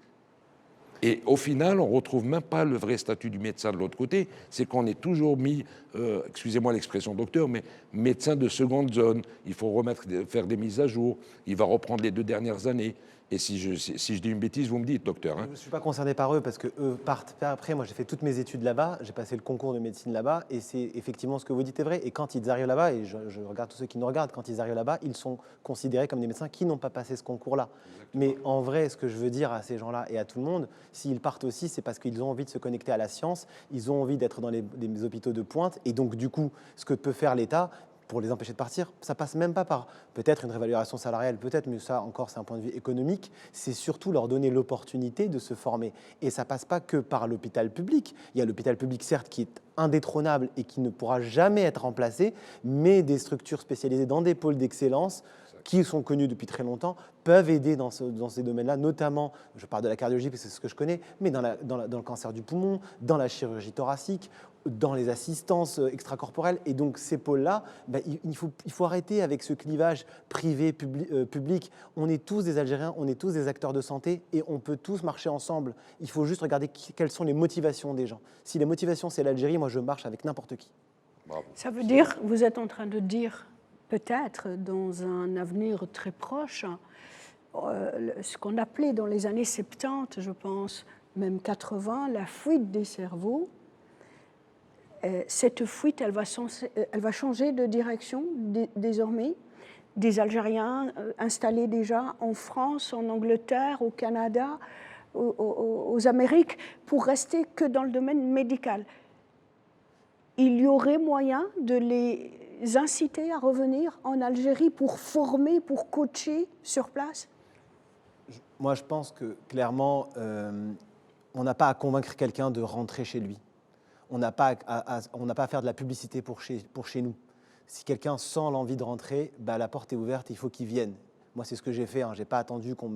Et au final, on ne retrouve même pas le vrai statut du médecin de l'autre côté. C'est qu'on est toujours mis, excusez-moi l'expression docteur, mais médecin de seconde zone. Il faut faire des mises à jour. Il va reprendre les 2 dernières années. Et si je dis une bêtise, vous me dites, docteur. Je ne suis pas concerné par eux parce qu'eux partent après. Moi, j'ai fait toutes mes études là-bas. J'ai passé le concours de médecine là-bas. Et c'est effectivement ce que vous dites est vrai. Et quand ils arrivent là-bas, et je regarde tous ceux qui nous regardent, quand ils arrivent là-bas, ils sont considérés comme des médecins qui n'ont pas passé ce concours-là. Mais en vrai, ce que je veux dire à ces gens-là et à tout le monde, s'ils partent aussi, c'est parce qu'ils ont envie de se connecter à la science. Ils ont envie d'être dans les hôpitaux de pointe. Et donc, du coup, ce que peut faire l'État, pour les empêcher de partir, ça passe même pas par peut-être une réévaluation salariale, peut-être, mais ça encore c'est un point de vue économique, c'est surtout leur donner l'opportunité de se former. Et ça passe pas que par l'hôpital public. Il y a l'hôpital public certes qui est indétrônable et qui ne pourra jamais être remplacé, mais des structures spécialisées dans des pôles d'excellence qui sont connus depuis très longtemps, peuvent aider dans ces domaines-là, notamment, je parle de la cardiologie parce que c'est ce que je connais, mais dans le cancer du poumon, dans la chirurgie thoracique, dans les assistances extracorporelles. Et donc ces pôles-là, il faut arrêter avec ce clivage privé-public. On est tous des Algériens, on est tous des acteurs de santé et on peut tous marcher ensemble. Il faut juste regarder quelles sont les motivations des gens. Si les motivations, c'est l'Algérie, moi je marche avec n'importe qui. Bravo. Ça veut dire, vous êtes en train de dire, peut-être dans un avenir très proche, ce qu'on appelait dans les années 70, je pense, même 80, la fuite des cerveaux. Cette fuite, elle va changer de direction désormais. Des Algériens installés déjà en France, en Angleterre, au Canada, aux Amériques, pour rester que dans le domaine médical. Il y aurait moyen de les inciter à revenir en Algérie pour former, pour coacher sur place? Moi, je pense que clairement, on n'a pas à convaincre quelqu'un de rentrer chez lui. On n'a pas à faire de la publicité pour chez nous. Si quelqu'un sent l'envie de rentrer, la porte est ouverte, il faut qu'il vienne. Moi, c'est ce que j'ai fait. Je n'ai pas attendu qu'on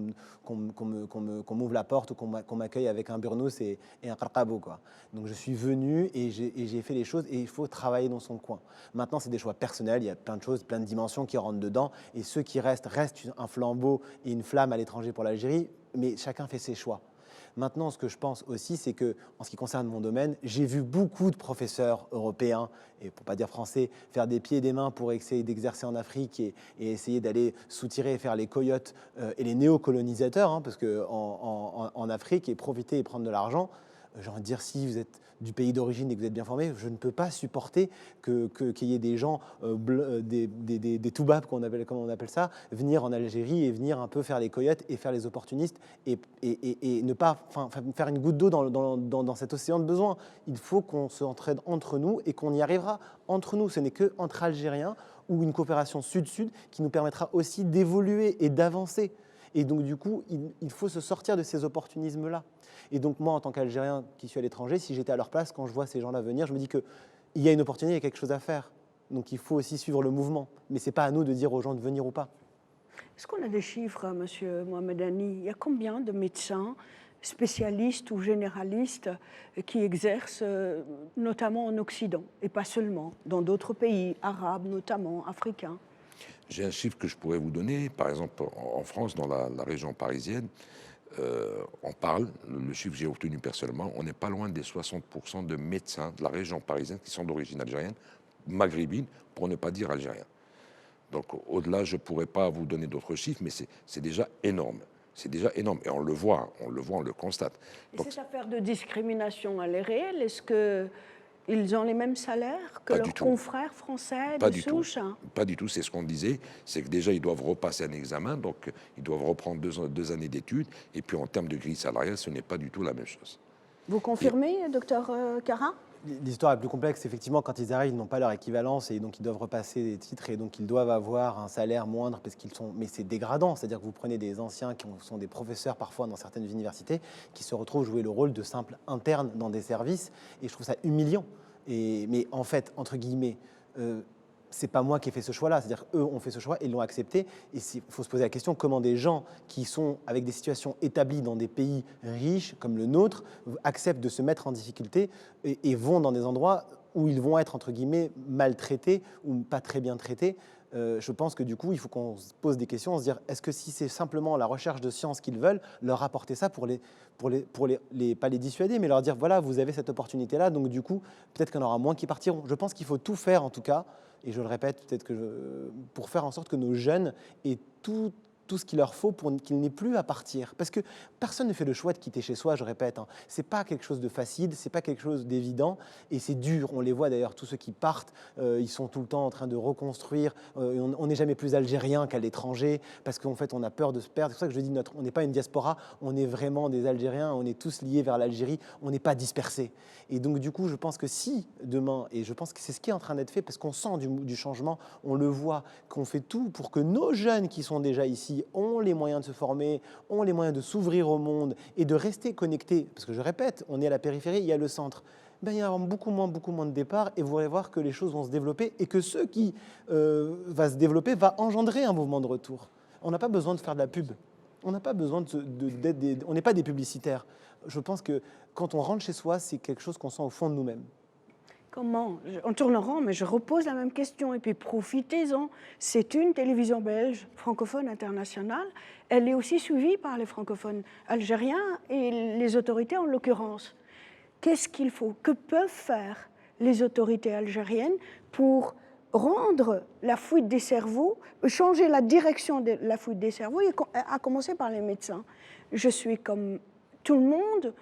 m'ouvre la porte ou qu'on m'accueille avec un burnous et un qarqabo, quoi. Donc, je suis venu et j'ai fait les choses et il faut travailler dans son coin. Maintenant, c'est des choix personnels. Il y a plein de choses, plein de dimensions qui rentrent dedans. Et ceux qui restent un flambeau et une flamme à l'étranger pour l'Algérie. Mais chacun fait ses choix. Maintenant, ce que je pense aussi, c'est que, en ce qui concerne mon domaine, j'ai vu beaucoup de professeurs européens, et pour ne pas dire français, faire des pieds et des mains pour essayer d'exercer en Afrique et essayer d'aller soutirer et faire les coyotes et les néocolonisateurs, parce qu'en Afrique, et profiter et prendre de l'argent. J'ai envie de dire, si vous êtes du pays d'origine et que vous êtes bien formé, je ne peux pas supporter qu'il y ait des gens, des toubabs, comme on appelle ça, venir en Algérie et venir un peu faire les coyotes et faire les opportunistes et ne pas faire une goutte d'eau dans cet océan de besoin. Il faut qu'on se entraide entre nous et qu'on y arrivera entre nous. Ce n'est qu'entre Algériens ou une coopération sud-sud qui nous permettra aussi d'évoluer et d'avancer. Et donc, du coup, il faut se sortir de ces opportunismes-là. Et donc, moi, en tant qu'Algérien qui suis à l'étranger, si j'étais à leur place, quand je vois ces gens-là venir, je me dis qu'il y a une opportunité, il y a quelque chose à faire. Donc, il faut aussi suivre le mouvement. Mais ce n'est pas à nous de dire aux gens de venir ou pas. Est-ce qu'on a des chiffres, Monsieur Mohamedani? Il y a combien de médecins spécialistes ou généralistes qui exercent notamment en Occident, et pas seulement, dans d'autres pays, arabes notamment, africains. J'ai un chiffre que je pourrais vous donner. Par exemple, en France, dans la région parisienne, on parle, le chiffre que j'ai obtenu personnellement, on n'est pas loin des 60% de médecins de la région parisienne qui sont d'origine algérienne, maghrébine, pour ne pas dire algérien. Donc au-delà, je ne pourrais pas vous donner d'autres chiffres, mais c'est déjà énorme. C'est déjà énorme. Et on le voit, on le constate. Et Donc, cette affaire de discrimination, elle est réelle? Est-ce qu'ils ont les mêmes salaires que Pas leurs du tout. confrères français Pas de du tout. souche? Pas du tout, c'est ce qu'on disait, c'est que déjà ils doivent repasser un examen, donc ils doivent reprendre 2 années d'études, et puis en termes de grille salariale, ce n'est pas du tout la même chose. Vous confirmez, docteur Cara? L'histoire est plus complexe. Effectivement, quand ils arrivent, ils n'ont pas leur équivalence et donc ils doivent repasser des titres et donc ils doivent avoir un salaire moindre parce qu'ils sont. Mais c'est dégradant. C'est-à-dire que vous prenez des anciens qui sont des professeurs parfois dans certaines universités qui se retrouvent jouer le rôle de simples internes dans des services et je trouve ça humiliant. Mais en fait, entre guillemets, c'est pas moi qui ai fait ce choix-là. C'est-à-dire eux ont fait ce choix et l'ont accepté. Et il faut se poser la question comment des gens qui sont avec des situations établies dans des pays riches comme le nôtre acceptent de se mettre en difficulté et vont dans des endroits où ils vont être entre guillemets maltraités ou pas très bien traités. Je pense que du coup, il faut qu'on se pose des questions, se dire est-ce que si c'est simplement la recherche de science qu'ils veulent, leur apporter ça pour pas les dissuader, mais leur dire voilà, vous avez cette opportunité-là, donc du coup, peut-être qu'il y en aura moins qui partiront. Je pense qu'il faut tout faire en tout cas, et je le répète, pour faire en sorte que nos jeunes aient tout ce qu'il leur faut pour qu'ils n'aient plus à partir. Parce que personne ne fait le choix de quitter chez soi, je répète. Hein. Ce n'est pas quelque chose de facile, ce n'est pas quelque chose d'évident, et c'est dur. On les voit d'ailleurs, tous ceux qui partent, ils sont tout le temps en train de reconstruire. On n'est jamais plus algérien qu'à l'étranger, parce qu'en fait, on a peur de se perdre. C'est pour ça que je dis, on n'est pas une diaspora, on est vraiment des Algériens, on est tous liés vers l'Algérie, on n'est pas dispersés. Et donc, du coup, je pense que si demain, et je pense que c'est ce qui est en train d'être fait, parce qu'on sent du changement, on le voit, qu'on fait tout pour que nos jeunes qui sont déjà ici ont les moyens de se former, ont les moyens de s'ouvrir au monde et de rester connectés. Parce que je répète, on est à la périphérie, il y a le centre. Ben, il y a beaucoup moins de départs et vous allez voir que les choses vont se développer et que ce qui va se développer va engendrer un mouvement de retour. On n'a pas besoin de faire de la pub. On n'a pas besoin on n'est pas des publicitaires. Je pense que quand on rentre chez soi, c'est quelque chose qu'on sent au fond de nous-mêmes. Comment? On tourne en rond, mais je repose la même question. Et puis profitez-en. C'est une télévision belge, francophone internationale. Elle est aussi suivie par les francophones algériens et les autorités en l'occurrence. Qu'est-ce qu'il faut? Que peuvent faire les autorités algériennes pour rendre la fuite des cerveaux, changer la direction de la fuite des cerveaux, et à commencer par les médecins? Je suis comme tout le monde.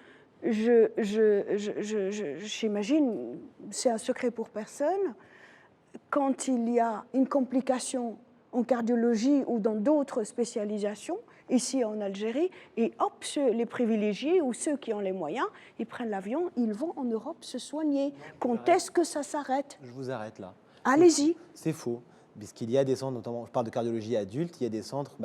J'imagine, c'est un secret pour personne, quand il y a une complication en cardiologie ou dans d'autres spécialisations, ici en Algérie, et hop, les privilégiés ou ceux qui ont les moyens, ils prennent l'avion, ils vont en Europe se soigner. Quand est-ce que ça s'arrête? Je vous arrête là. Allez-y. C'est faux. Puisqu'il y a des centres, notamment, je parle de cardiologie adulte, il y a des centres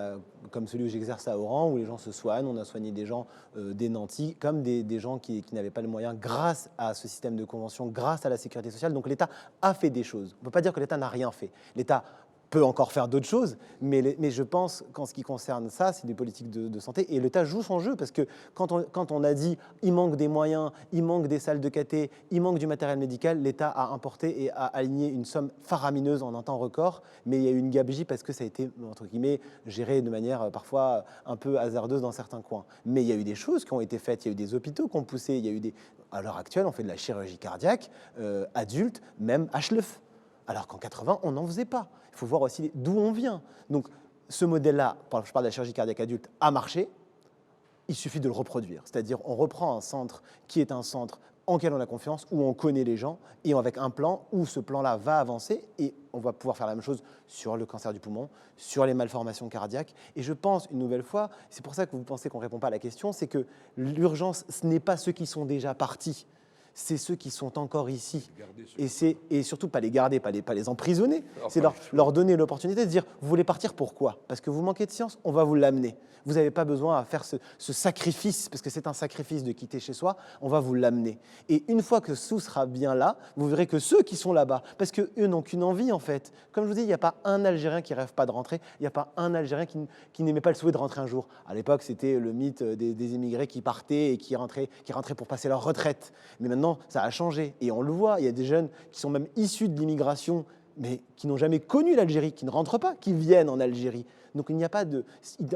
comme celui où j'exerce à Oran, où les gens se soignent. On a soigné des gens des nantis, comme des gens qui n'avaient pas le moyen, grâce à ce système de convention, grâce à la sécurité sociale. Donc l'État a fait des choses. On ne peut pas dire que l'État n'a rien fait. L'État peut encore faire d'autres choses, mais je pense qu'en ce qui concerne ça, c'est des politiques de santé, et l'État joue son jeu, parce que quand on a dit il manque des moyens, il manque des salles de cathé, il manque du matériel médical, l'État a importé et a aligné une somme faramineuse en un temps record, mais il y a eu une gabegie parce que ça a été, entre guillemets, géré de manière parfois un peu hasardeuse dans certains coins. Mais il y a eu des choses qui ont été faites, il y a eu des hôpitaux qui ont poussé, il y a eu à l'heure actuelle, on fait de la chirurgie cardiaque adulte, même HLEF. Alors qu'en 80, on n'en faisait pas. Il faut voir aussi d'où on vient. Donc, ce modèle-là, je parle de la chirurgie cardiaque adulte, a marché. Il suffit de le reproduire. C'est-à-dire, on reprend un centre qui est un centre en lequel on a confiance, où on connaît les gens, et avec un plan où ce plan-là va avancer, et on va pouvoir faire la même chose sur le cancer du poumon, sur les malformations cardiaques. Et je pense, une nouvelle fois, c'est pour ça que vous pensez qu'on ne répond pas à la question, c'est que l'urgence, ce n'est pas ceux qui sont déjà partis. c'est ceux qui sont encore ici. Gardez Et surtout, pas les garder, pas les emprisonner. Alors, C'est leur donner l'opportunité de dire, vous voulez partir, pourquoi? Parce que vous manquez de science, on va vous l'amener. Vous n'avez pas besoin à faire ce sacrifice, parce que c'est un sacrifice de quitter chez soi, on va vous l'amener. Et une fois que tout sera bien là, vous verrez que ceux qui sont là-bas, parce qu'eux n'ont qu'une envie en fait. Comme je vous dis, il n'y a pas un Algérien qui ne rêve pas de rentrer, il n'y a pas un Algérien qui n'aimait pas le souhait de rentrer un jour. À l'époque, c'était le mythe des immigrés qui partaient et qui rentraient pour passer leur retraite. Mais maintenant, ça a changé. Et on le voit, il y a des jeunes qui sont même issus de l'immigration, mais qui n'ont jamais connu l'Algérie, qui ne rentrent pas, qui viennent en Algérie. Donc il n'y a pas de...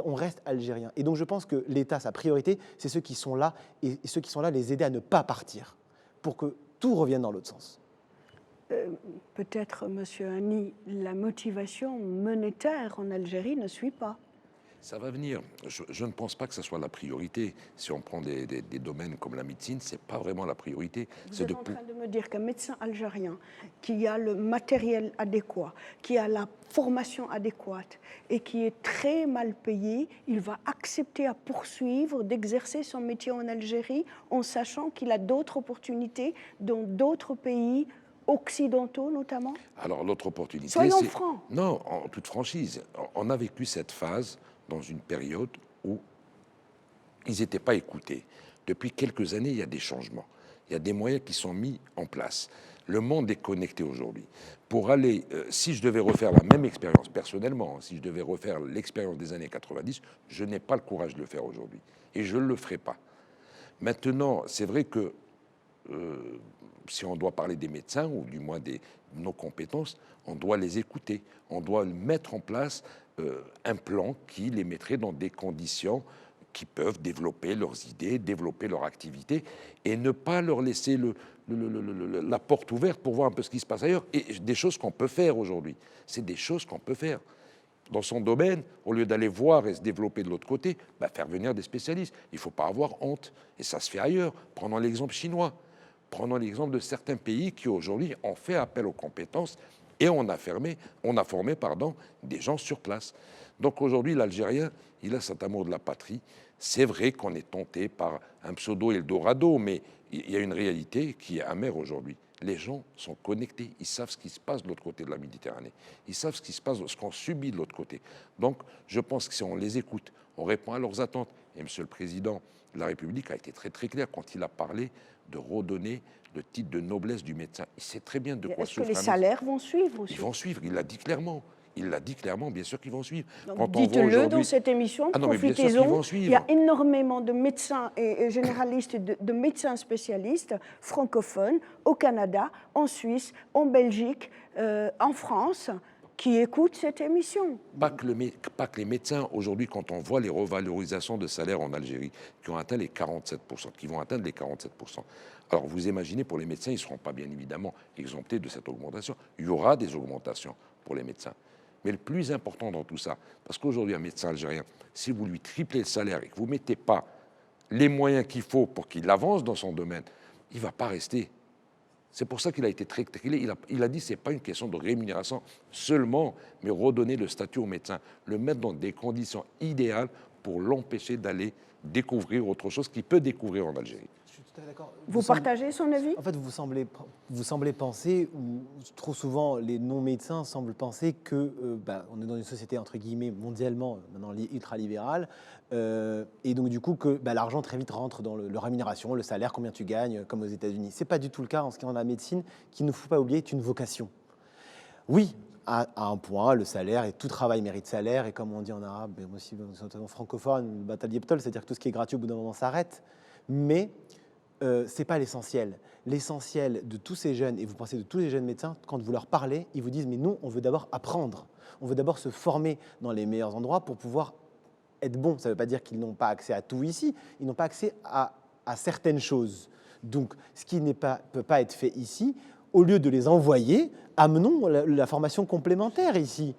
On reste algérien. Et donc je pense que l'État, sa priorité, c'est ceux qui sont là, et ceux qui sont là, les aider à ne pas partir, pour que tout revienne dans l'autre sens. Peut-être, Monsieur Hani, la motivation monétaire en Algérie ne suit pas. Ça va venir. Je ne pense pas que ce soit la priorité. Si on prend des domaines comme la médecine, ce n'est pas vraiment la priorité. Vous êtes en train de me dire qu'un médecin algérien qui a le matériel adéquat, qui a la formation adéquate et qui est très mal payé, il va accepter à poursuivre d'exercer son métier en Algérie en sachant qu'il a d'autres opportunités dans d'autres pays occidentaux notamment? Alors l'autre opportunité, soyons francs. Non, en toute franchise, on a vécu cette phase dans une période où ils n'étaient pas écoutés. Depuis quelques années, il y a des changements. Il y a des moyens qui sont mis en place. Le monde est connecté aujourd'hui. Pour aller, si je devais refaire la même expérience personnellement, si je devais refaire l'expérience des années 90, je n'ai pas le courage de le faire aujourd'hui. Et je ne le ferai pas. Maintenant, c'est vrai que si on doit parler des médecins, ou du moins de nos compétences, on doit les écouter. On doit mettre en place un plan qui les mettrait dans des conditions qui peuvent développer leurs idées, développer leur activité, et ne pas leur laisser la porte ouverte pour voir un peu ce qui se passe ailleurs. Et des choses qu'on peut faire aujourd'hui. C'est des choses qu'on peut faire. Dans son domaine, au lieu d'aller voir et se développer de l'autre côté, faire venir des spécialistes. Il ne faut pas avoir honte. Et ça se fait ailleurs. Prenons l'exemple chinois. Prenons l'exemple de certains pays qui aujourd'hui ont fait appel aux compétences et on a formé des gens sur place. Donc aujourd'hui, l'Algérien, il a cet amour de la patrie. C'est vrai qu'on est tenté par un pseudo-Eldorado, mais il y a une réalité qui est amère aujourd'hui. Les gens sont connectés, ils savent ce qui se passe de l'autre côté de la Méditerranée. Ils savent ce qui se passe, ce qu'on subit de l'autre côté. Donc, je pense que si on les écoute, on répond à leurs attentes. Et Monsieur le Président de la République a été très très clair quand il a parlé de redonner le titre de noblesse du médecin. Il sait très bien de quoi souffre. Est-ce que les salaires vont suivre aussi? Ils vont suivre, il l'a dit clairement. Il l'a dit clairement, bien sûr qu'ils vont suivre. Dites-le dans cette émission, profitez-en. Il y a énormément de médecins et généralistes, de médecins spécialistes francophones au Canada, en Suisse, en Belgique, en France, qui écoutent cette émission. Pas que les médecins. Aujourd'hui, quand on voit les revalorisations de salaire en Algérie, qui ont atteint les 47%, qui vont atteindre les 47%. Alors, vous imaginez, pour les médecins, ils ne seront pas bien évidemment exemptés de cette augmentation. Il y aura des augmentations pour les médecins. Mais le plus important dans tout ça, parce qu'aujourd'hui, un médecin algérien, si vous lui triplez le salaire et que vous ne mettez pas les moyens qu'il faut pour qu'il avance dans son domaine, il ne va pas rester. C'est pour ça qu'il a été très clair. Il a dit que ce n'est pas une question de rémunération seulement, mais redonner le statut au médecin, le mettre dans des conditions idéales pour l'empêcher d'aller découvrir autre chose qu'il peut découvrir en Algérie. Je suis tout à fait d'accord. Vous partagez son avis? En fait, vous semblez penser, ou trop souvent les non-médecins semblent penser que on est dans une société entre guillemets mondialement maintenant ultra-libérale, et donc du coup que l'argent très vite rentre dans le rémunération, le salaire, combien tu gagnes, comme aux États-Unis. C'est pas du tout le cas en ce qui est en la médecine, qui ne faut pas oublier est une vocation. Oui, à un point, le salaire, et tout travail mérite salaire, et comme on dit en arabe, mais aussi notamment francophone, batal yebtol, c'est-à-dire que tout ce qui est gratuit au bout d'un moment s'arrête. Mais ce n'est pas l'essentiel. L'essentiel de tous ces jeunes, et vous pensez de tous les jeunes médecins, quand vous leur parlez, ils vous disent « mais nous, on veut d'abord apprendre, on veut d'abord se former dans les meilleurs endroits pour pouvoir être bon ». Ça ne veut pas dire qu'ils n'ont pas accès à tout ici, ils n'ont pas accès à certaines choses. Donc, ce qui peut pas être fait ici, au lieu de les envoyer amenons la formation complémentaire ici.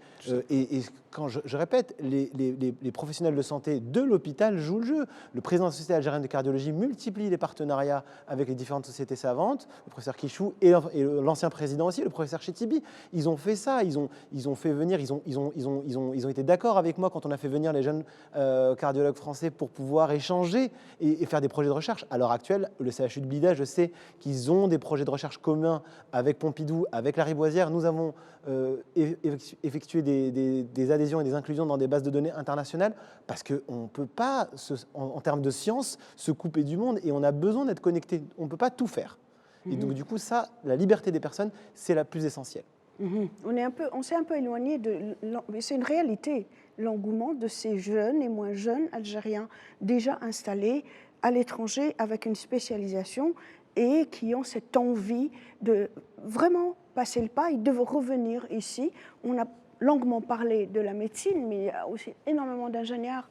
Et quand je répète, les professionnels de santé de l'hôpital jouent le jeu. Le président de la Société algérienne de cardiologie multiplie les partenariats avec les différentes sociétés savantes, le professeur Kichou et l'ancien président aussi, le professeur Chetibi. Ils ont fait ça, ils ont fait venir, ils ont été d'accord avec moi quand on a fait venir les jeunes cardiologues français pour pouvoir échanger et faire des projets de recherche. À l'heure actuelle, le CHU de Blida, je sais qu'ils ont des projets de recherche communs avec Pompidou, avec Lariboisière. Nous avons effectué des adhésions et des inclusions dans des bases de données internationales parce qu'on ne peut pas, en termes de science, se couper du monde et on a besoin d'être connecté. On ne peut pas tout faire. Et donc, du coup, ça, la liberté des personnes, c'est la plus essentielle. On s'est un peu éloigné mais c'est une réalité, l'engouement de ces jeunes et moins jeunes Algériens déjà installés à l'étranger avec une spécialisation et qui ont cette envie de vraiment passer le pas et de revenir ici. On a longuement parlé de la médecine, mais il y a aussi énormément d'ingénieurs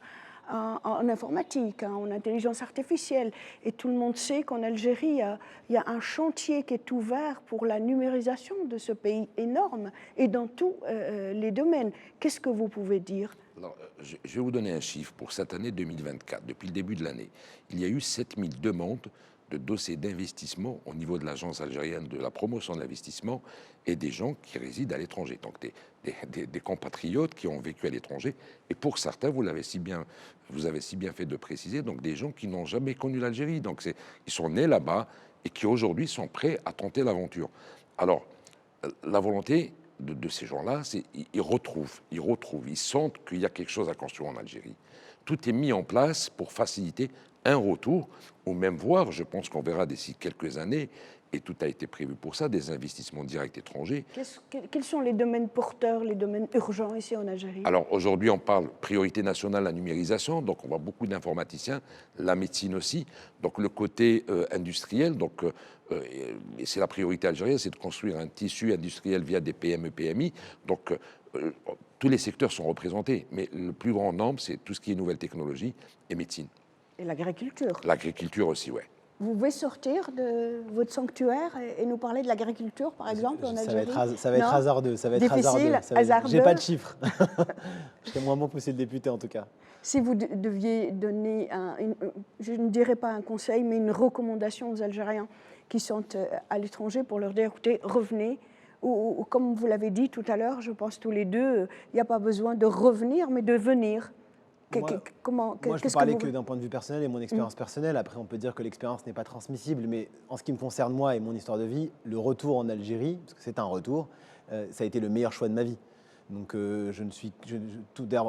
en informatique, en intelligence artificielle. Et tout le monde sait qu'en Algérie, il y a un chantier qui est ouvert pour la numérisation de ce pays énorme et dans tous les domaines. Qu'est-ce que vous pouvez dire ? Alors, je vais vous donner un chiffre pour cette année 2024. Depuis le début de l'année, il y a eu 7000 demandes de dossiers d'investissement au niveau de l'agence algérienne de la promotion de l'investissement et des gens qui résident à l'étranger. Donc des compatriotes qui ont vécu à l'étranger. Et pour certains, vous avez si bien fait de préciser, donc des gens qui n'ont jamais connu l'Algérie. Donc ils sont nés là-bas et qui aujourd'hui sont prêts à tenter l'aventure. Alors, la volonté de ces gens-là, c'est ils retrouvent, ils sentent qu'il y a quelque chose à construire en Algérie. Tout est mis en place pour faciliter un retour, ou même voir, je pense qu'on verra d'ici quelques années, et tout a été prévu pour ça, des investissements directs étrangers. Quels sont les domaines porteurs, les domaines urgents ici en Algérie ? Alors aujourd'hui, on parle priorité nationale, la numérisation, donc on voit beaucoup d'informaticiens, la médecine aussi, donc le côté industriel, donc c'est la priorité algérienne, c'est de construire un tissu industriel via des PME, PMI, donc tous les secteurs sont représentés, mais le plus grand nombre, c'est tout ce qui est nouvelles technologies et médecine. Et l'agriculture. L'agriculture aussi, ouais. Vous pouvez sortir de votre sanctuaire et nous parler de l'agriculture, par exemple, en Algérie ? Ça va être hasardeux. Ça va être difficile, hasardeux. J'ai pas de chiffres. Je serais moins bon pour le député, en tout cas. Si vous deviez donner, je ne dirais pas un conseil, mais une recommandation aux Algériens qui sont à l'étranger pour leur dire, écoutez, revenez, ou comme vous l'avez dit tout à l'heure, je pense tous les deux, il n'y a pas besoin de revenir, mais de venir. Moi, je peux parler que d'un point de vue personnel et mon expérience personnelle. Après, on peut dire que l'expérience n'est pas transmissible, mais en ce qui me concerne, moi et mon histoire de vie, le retour en Algérie, parce que c'est un retour, ça a été le meilleur choix de ma vie. Donc,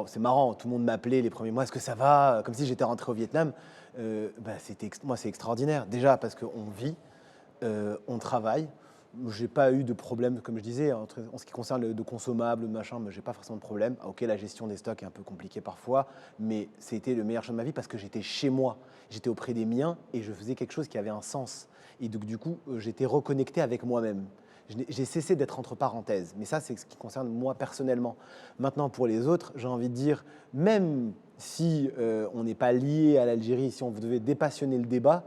c'est marrant, tout le monde m'appelait les premiers mois, est-ce que ça va ? Comme si j'étais rentré au Vietnam. Moi, c'est extraordinaire. Déjà parce qu'on vit, on travaille. Je n'ai pas eu de problème, comme je disais, en ce qui concerne de consommables, machin, je n'ai pas forcément de problème. Ok, la gestion des stocks est un peu compliquée parfois, mais c'était le meilleur choix de ma vie parce que j'étais chez moi, j'étais auprès des miens et je faisais quelque chose qui avait un sens. Et donc, du coup, j'étais reconnecté avec moi-même. J'ai cessé d'être entre parenthèses, mais ça, c'est ce qui concerne moi personnellement. Maintenant, pour les autres, j'ai envie de dire, même si on n'est pas lié à l'Algérie, si on devait dépassionner le débat,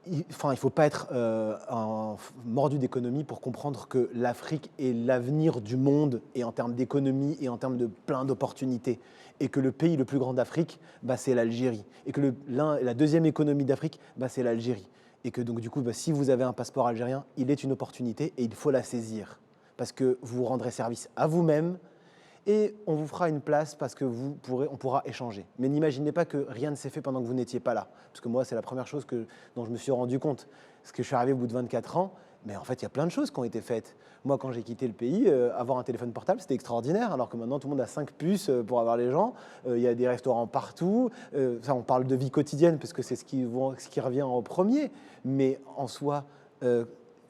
il ne faut pas être un mordu d'économie pour comprendre que l'Afrique est l'avenir du monde et en termes d'économie et en termes de plein d'opportunités. Et que le pays le plus grand d'Afrique, c'est l'Algérie. Et que la deuxième économie d'Afrique, c'est l'Algérie. Et que donc du coup, si vous avez un passeport algérien, il est une opportunité et il faut la saisir. Parce que vous rendrez service à vous-même et on vous fera une place parce que on pourra échanger. Mais n'imaginez pas que rien ne s'est fait pendant que vous n'étiez pas là. Parce que moi, c'est la première chose dont je me suis rendu compte. Parce que je suis arrivé au bout de 24 ans, mais en fait, il y a plein de choses qui ont été faites. Moi, quand j'ai quitté le pays, avoir un téléphone portable, c'était extraordinaire, alors que maintenant, tout le monde a 5 puces pour avoir les gens. Il y a des restaurants partout. Ça, on parle de vie quotidienne, parce que c'est ce qui revient en premier. Mais en soi,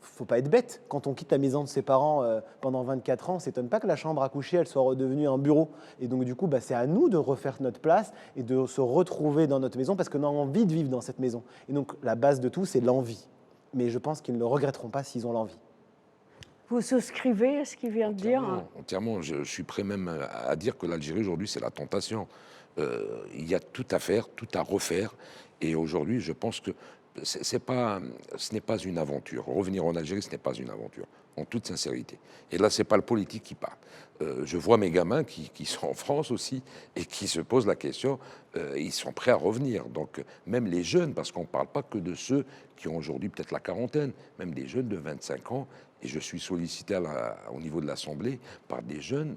faut pas être bête. Quand on quitte la maison de ses parents pendant 24 ans, on ne s'étonne pas que la chambre à coucher, elle soit redevenue un bureau. Et donc, du coup, c'est à nous de refaire notre place et de se retrouver dans notre maison parce qu'on a envie de vivre dans cette maison. Et donc, la base de tout, c'est l'envie. Mais je pense qu'ils ne le regretteront pas s'ils ont l'envie. Vous souscrivez à ce qu'il vient de dire ? Entièrement. Je suis prêt même à dire que l'Algérie, aujourd'hui, c'est la tentation. Il y a tout à faire, tout à refaire. Et aujourd'hui, je pense que ce n'est pas une aventure. Revenir en Algérie, ce n'est pas une aventure, en toute sincérité. Et là, ce n'est pas le politique qui parle. Je vois mes gamins qui sont en France aussi et qui se posent la question, ils sont prêts à revenir. Donc, même les jeunes, parce qu'on ne parle pas que de ceux qui ont aujourd'hui peut-être la quarantaine, même des jeunes de 25 ans, et je suis sollicité au niveau de l'Assemblée par des jeunes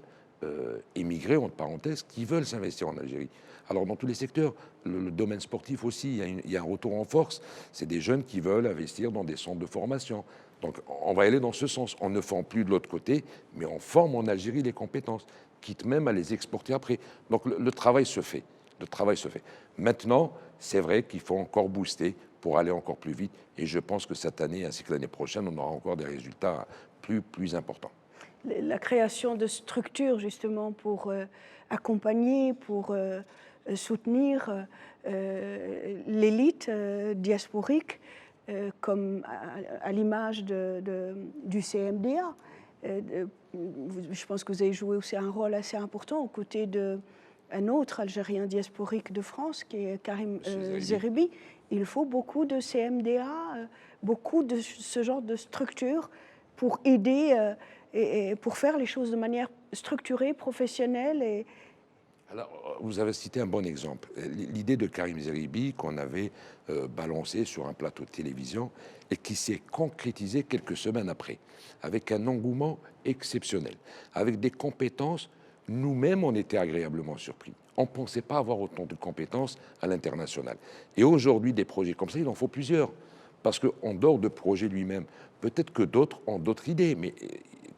émigrés, entre parenthèses, qui veulent s'investir en Algérie. Alors, dans tous les secteurs, le domaine sportif aussi, il y a un retour en force. C'est des jeunes qui veulent investir dans des centres de formation. Donc, on va aller dans ce sens. On ne forme plus de l'autre côté, mais on forme en Algérie les compétences, quitte même à les exporter après. Donc, le travail se fait. Le travail se fait. Maintenant, c'est vrai qu'il faut encore booster pour aller encore plus vite. Et je pense que cette année, ainsi que l'année prochaine, on aura encore des résultats plus importants. La création de structures, justement, pour accompagner, pour soutenir l'élite diasporique, comme à l'image du CMDA. Je pense que vous avez joué aussi un rôle assez important aux côtés d'un autre Algérien diasporique de France, qui est Karim Zeribi. Il faut beaucoup de CMDA, beaucoup de ce genre de structures pour aider et pour faire les choses de manière structurée, professionnelle. Alors, vous avez cité un bon exemple. L'idée de Karim Zeribi qu'on avait balancée sur un plateau de télévision et qui s'est concrétisée quelques semaines après, avec un engouement exceptionnel, avec des compétences. Nous-mêmes, on était agréablement surpris. On ne pensait pas avoir autant de compétences à l'international. Et aujourd'hui, des projets comme ça, il en faut plusieurs. Parce qu'en dehors de projet lui-même, peut-être que d'autres ont d'autres idées, mais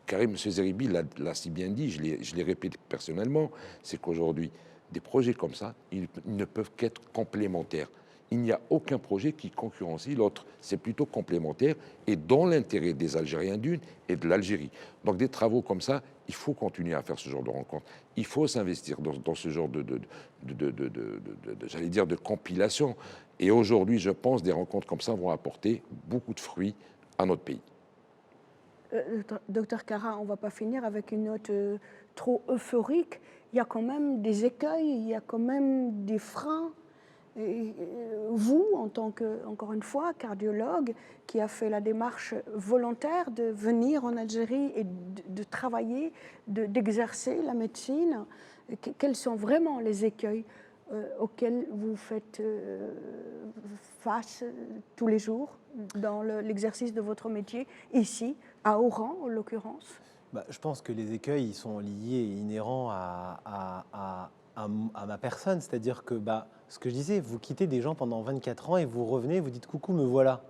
Karim Zeribi l'a si bien dit, je l'ai répété personnellement, c'est qu'aujourd'hui, des projets comme ça, ils ne peuvent qu'être complémentaires. Il n'y a aucun projet qui concurrencie l'autre. C'est plutôt complémentaire et dans l'intérêt des Algériens d'une et de l'Algérie. Donc des travaux comme ça, il faut continuer à faire ce genre de rencontres. Il faut s'investir dans ce genre j'allais dire, de compilation. Et aujourd'hui, je pense, des rencontres comme ça vont apporter beaucoup de fruits à notre pays. Docteur Kara, on ne va pas finir avec une note trop euphorique. Il y a quand même des écueils, il y a quand même des freins. Et vous, en tant que, encore une fois, cardiologue, qui a fait la démarche volontaire de venir en Algérie et de travailler, d'exercer la médecine, quels sont vraiment les écueils auxquels vous faites face tous les jours dans l'exercice de votre métier, ici, à Oran, en l'occurrence? Je pense que les écueils, ils sont liés et inhérents à ma personne. C'est-à-dire que, ce que je disais, vous quittez des gens pendant 24 ans et vous revenez, vous dites « coucou, me voilà ».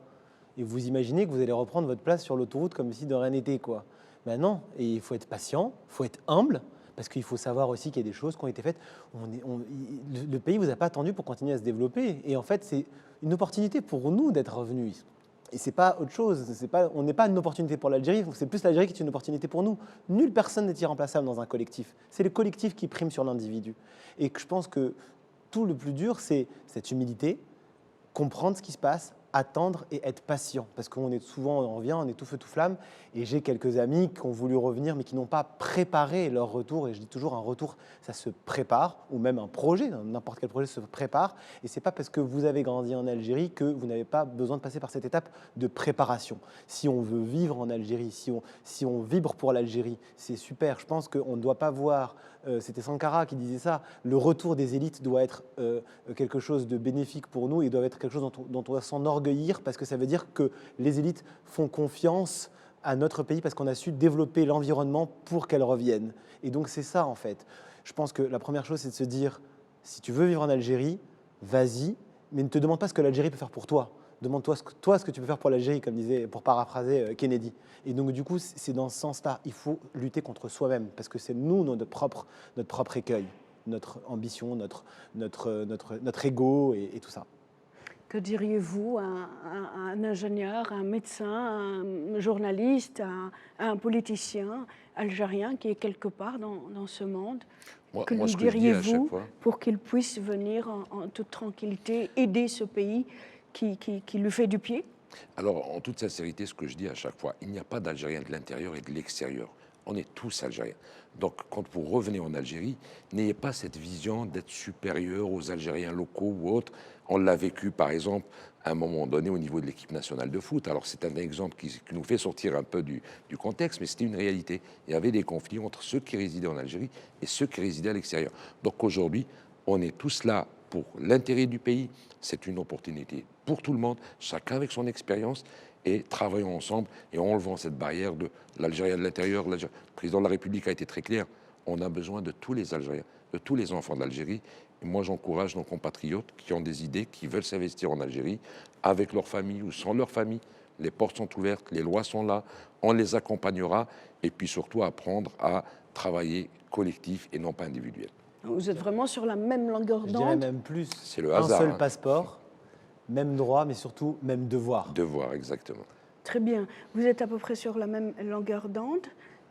Et vous imaginez que vous allez reprendre votre place sur l'autoroute comme si de rien n'était, quoi. Non, et il faut être patient, il faut être humble, parce qu'il faut savoir aussi qu'il y a des choses qui ont été faites. Le pays ne vous a pas attendu pour continuer à se développer. Et en fait, c'est une opportunité pour nous d'être revenus. Et c'est pas autre chose. On n'est pas une opportunité pour l'Algérie, c'est plus l'Algérie qui est une opportunité pour nous. Nulle personne n'est irremplaçable dans un collectif. C'est le collectif qui prime sur l'individu. Et que je pense que tout le plus dur, c'est cette humilité, comprendre ce qui se passe, attendre et être patient. Parce qu'on est souvent, on revient, on est tout feu, tout flamme. Et j'ai quelques amis qui ont voulu revenir, mais qui n'ont pas préparé leur retour. Et je dis toujours, un retour, ça se prépare, ou même un projet, n'importe quel projet se prépare. Et c'est pas parce que vous avez grandi en Algérie que vous n'avez pas besoin de passer par cette étape de préparation. Si on veut vivre en Algérie, si on vibre pour l'Algérie, c'est super. Je pense qu'on ne doit pas voir, c'était Sankara qui disait ça, le retour des élites doit être quelque chose de bénéfique pour nous et doit être quelque chose dont on doit s'enorgueillir, parce que ça veut dire que les élites font confiance à notre pays parce qu'on a su développer l'environnement pour qu'elles reviennent. Et donc c'est ça en fait. Je pense que la première chose, c'est de se dire, si tu veux vivre en Algérie, vas-y, mais ne te demande pas ce que l'Algérie peut faire pour toi. Demande-toi ce que tu peux faire pour l'Algérie, comme disait, pour paraphraser Kennedy. Et donc du coup, c'est dans ce sens-là. Il faut lutter contre soi-même, parce que c'est nous notre propre écueil, notre ambition, notre ego et tout ça. Que diriez-vous à un ingénieur, à un médecin, à un journaliste, à un politicien algérien qui est quelque part dans ce monde? Que lui diriez-vous pour qu'il puisse venir en toute tranquillité aider ce pays qui lui fait du pied? Alors, en toute sincérité, ce que je dis à chaque fois, il n'y a pas d'Algérien de l'intérieur et de l'extérieur. On est tous Algériens. Donc, quand vous revenez en Algérie, n'ayez pas cette vision d'être supérieur aux Algériens locaux ou autres. On l'a vécu, par exemple, à un moment donné au niveau de l'équipe nationale de foot. Alors, c'est un exemple qui nous fait sortir un peu du contexte, mais c'était une réalité. Il y avait des conflits entre ceux qui résidaient en Algérie et ceux qui résidaient à l'extérieur. Donc, aujourd'hui, on est tous là pour l'intérêt du pays. C'est une opportunité pour tout le monde, chacun avec son expérience, et travaillons ensemble et enlevons cette barrière de l'Algérien de l'intérieur. Le président de la République a été très clair. On a besoin de tous les Algériens, de tous les enfants de l'Algérie. Et moi, j'encourage nos compatriotes qui ont des idées, qui veulent s'investir en Algérie, avec leur famille ou sans leur famille. Les portes sont ouvertes, les lois sont là, on les accompagnera. Et puis surtout, apprendre à travailler collectif et non pas individuel. Vous êtes vraiment sur la même longueur Je dirais d'onde. même plus. C'est le hasard, Un seul hein. passeport, même droit, mais surtout même devoir. Devoir, exactement. Très bien. Vous êtes à peu près sur la même longueur d'onde.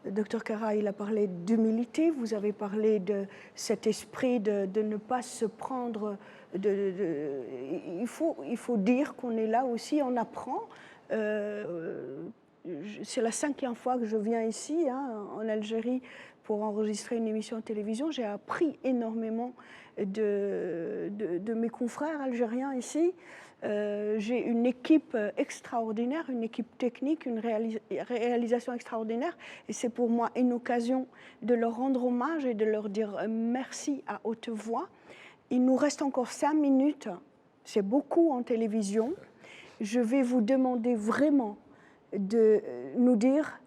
Le docteur Kara, il a parlé d'humilité. Vous avez parlé de cet esprit de ne pas se prendre. Il faut dire qu'on est là aussi, on apprend. C'est la 5e fois que je viens ici, en Algérie, pour enregistrer une émission de télévision. J'ai appris énormément de mes confrères algériens ici. J'ai une équipe extraordinaire, une équipe technique, une réalisation extraordinaire. Et c'est pour moi une occasion de leur rendre hommage et de leur dire merci à haute voix. Il nous reste encore 5 minutes. C'est beaucoup en télévision. Je vais vous demander vraiment de nous dire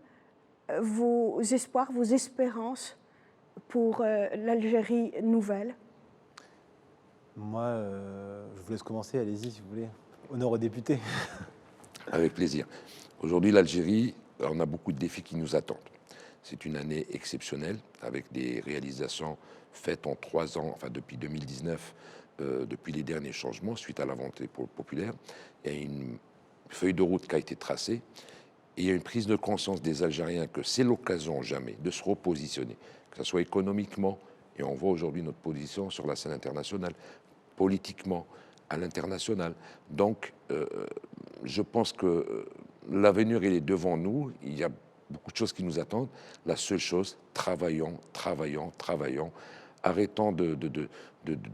vos espoirs, vos espérances pour l'Algérie nouvelle. Moi, je vous laisse commencer, allez-y si vous voulez. Honneur aux députés. Avec plaisir. Aujourd'hui, l'Algérie, on a beaucoup de défis qui nous attendent. C'est une année exceptionnelle, avec des réalisations faites en 3 ans, enfin depuis 2019, depuis les derniers changements, suite à la volonté populaire. Il y a une feuille de route qui a été tracée, et il y a une prise de conscience des Algériens que c'est l'occasion jamais de se repositionner, que ce soit économiquement, et on voit aujourd'hui notre position sur la scène internationale, politiquement, à l'international. Donc, je pense que l'avenir, il est devant nous. Il y a beaucoup de choses qui nous attendent. La seule chose, travaillons. Arrêtons de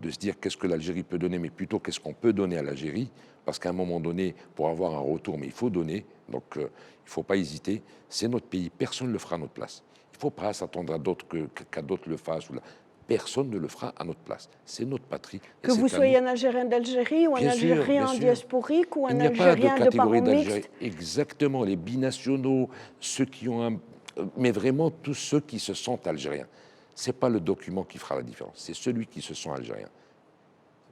se dire qu'est-ce que l'Algérie peut donner, mais plutôt qu'est-ce qu'on peut donner à l'Algérie. Parce qu'à un moment donné, pour avoir un retour, mais il faut donner. Donc, il ne faut pas hésiter. C'est notre pays. Personne ne le fera à notre place. Il ne faut pas s'attendre à d'autres qu'à d'autres le fassent. Personne ne le fera à notre place. C'est notre patrie. Que vous soyez un Algérien d'Algérie ou un Algérien diasporique ou un Algérien de parents mixtes. Exactement, les binationaux, ceux qui ont mais vraiment tous ceux qui se sentent algériens. Ce n'est pas le document qui fera la différence, c'est celui qui se sent algérien.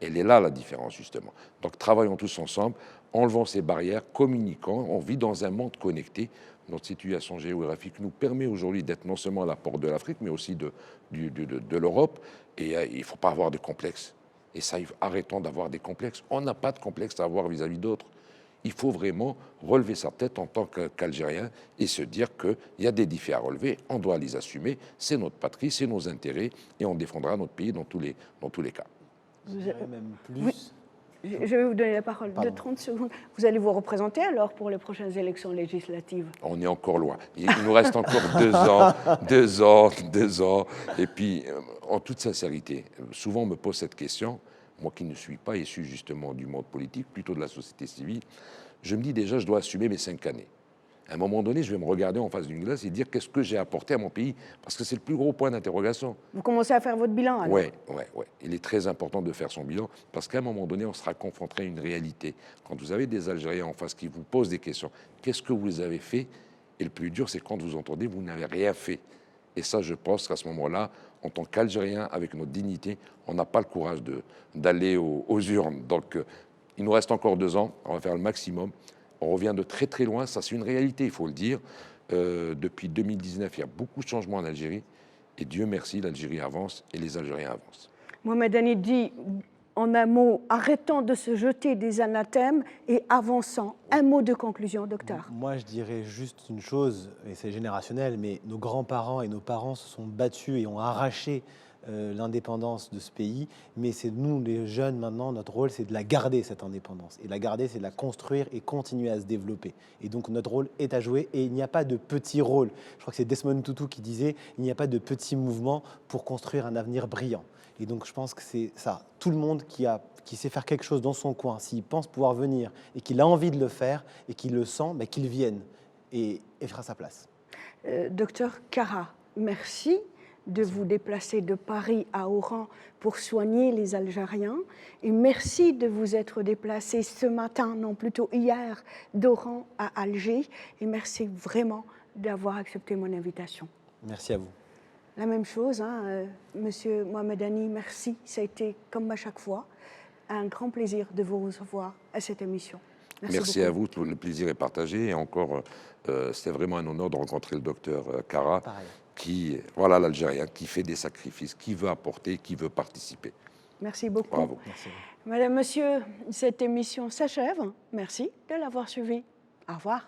Elle est là la différence justement. Donc travaillons tous ensemble, enlevons ces barrières, communiquons. On vit dans un monde connecté. Notre situation géographique nous permet aujourd'hui d'être non seulement à la porte de l'Afrique, mais aussi de l'Europe. Et il ne faut pas avoir de complexes. Et ça, arrêtons d'avoir des complexes. On n'a pas de complexes à avoir vis-à-vis d'autres. Il faut vraiment relever sa tête en tant qu'Algérien et se dire qu'il y a des défis à relever, on doit les assumer. C'est notre patrie, c'est nos intérêts, et on défendra notre pays dans tous les cas. Je dirais même plus. Oui. Je vais vous donner la parole Pardon. de 30 secondes. Vous allez vous représenter alors pour les prochaines élections législatives? On est encore loin. Il nous reste encore 2 ans, 2 ans. Et puis, en toute sincérité, souvent on me pose cette question, moi qui ne suis pas issu justement du monde politique, plutôt de la société civile, je me dis déjà, je dois assumer mes 5 années. À un moment donné, je vais me regarder en face d'une glace et dire qu'est-ce que j'ai apporté à mon pays, parce que c'est le plus gros point d'interrogation. Vous commencez à faire votre bilan alors? Oui. Il est très important de faire son bilan, parce qu'à un moment donné, on sera confronté à une réalité. Quand vous avez des Algériens en face qui vous posent des questions, qu'est-ce que vous avez fait? Et le plus dur, c'est quand vous entendez, vous n'avez rien fait. Et ça, je pense qu'à ce moment-là, en tant qu'Algérien, avec notre dignité, on n'a pas le courage d'aller aux urnes. Donc, il nous reste encore 2 ans, on va faire le maximum. On revient de très très loin, ça c'est une réalité, il faut le dire. Depuis 2019, il y a beaucoup de changements en Algérie. Et Dieu merci, l'Algérie avance et les Algériens avancent. Mohamed Hani dit, en un mot, arrêtons de se jeter des anathèmes et avançons. Un mot de conclusion, docteur. Moi, je dirais juste une chose, et c'est générationnel, mais nos grands-parents et nos parents se sont battus et ont arraché l'indépendance de ce pays, mais c'est nous, les jeunes, maintenant, notre rôle, c'est de la garder, cette indépendance. Et la garder, c'est de la construire et continuer à se développer. Et donc, notre rôle est à jouer, et il n'y a pas de petit rôle. Je crois que c'est Desmond Tutu qui disait, il n'y a pas de petit mouvement pour construire un avenir brillant. Et donc, je pense que c'est ça. Tout le monde qui sait faire quelque chose dans son coin, s'il pense pouvoir venir et qu'il a envie de le faire et qu'il le sent, ben, qu'il vienne et fera sa place. Docteur Kara, merci de vous déplacer de Paris à Oran pour soigner les Algériens. Et merci de vous être déplacé ce matin, non plutôt hier, d'Oran à Alger. Et merci vraiment d'avoir accepté mon invitation. Merci à vous. La même chose, Monsieur Mohamedani, merci. Ça a été, comme à chaque fois, un grand plaisir de vous recevoir à cette émission. Merci à vous, le plaisir est partagé. Et encore, c'est vraiment un honneur de rencontrer le docteur Kara, qui, voilà l'Algérien, qui fait des sacrifices, qui veut apporter, qui veut participer. Merci beaucoup. Bravo. Merci. Madame, Monsieur, cette émission s'achève. Merci de l'avoir suivie. Au revoir.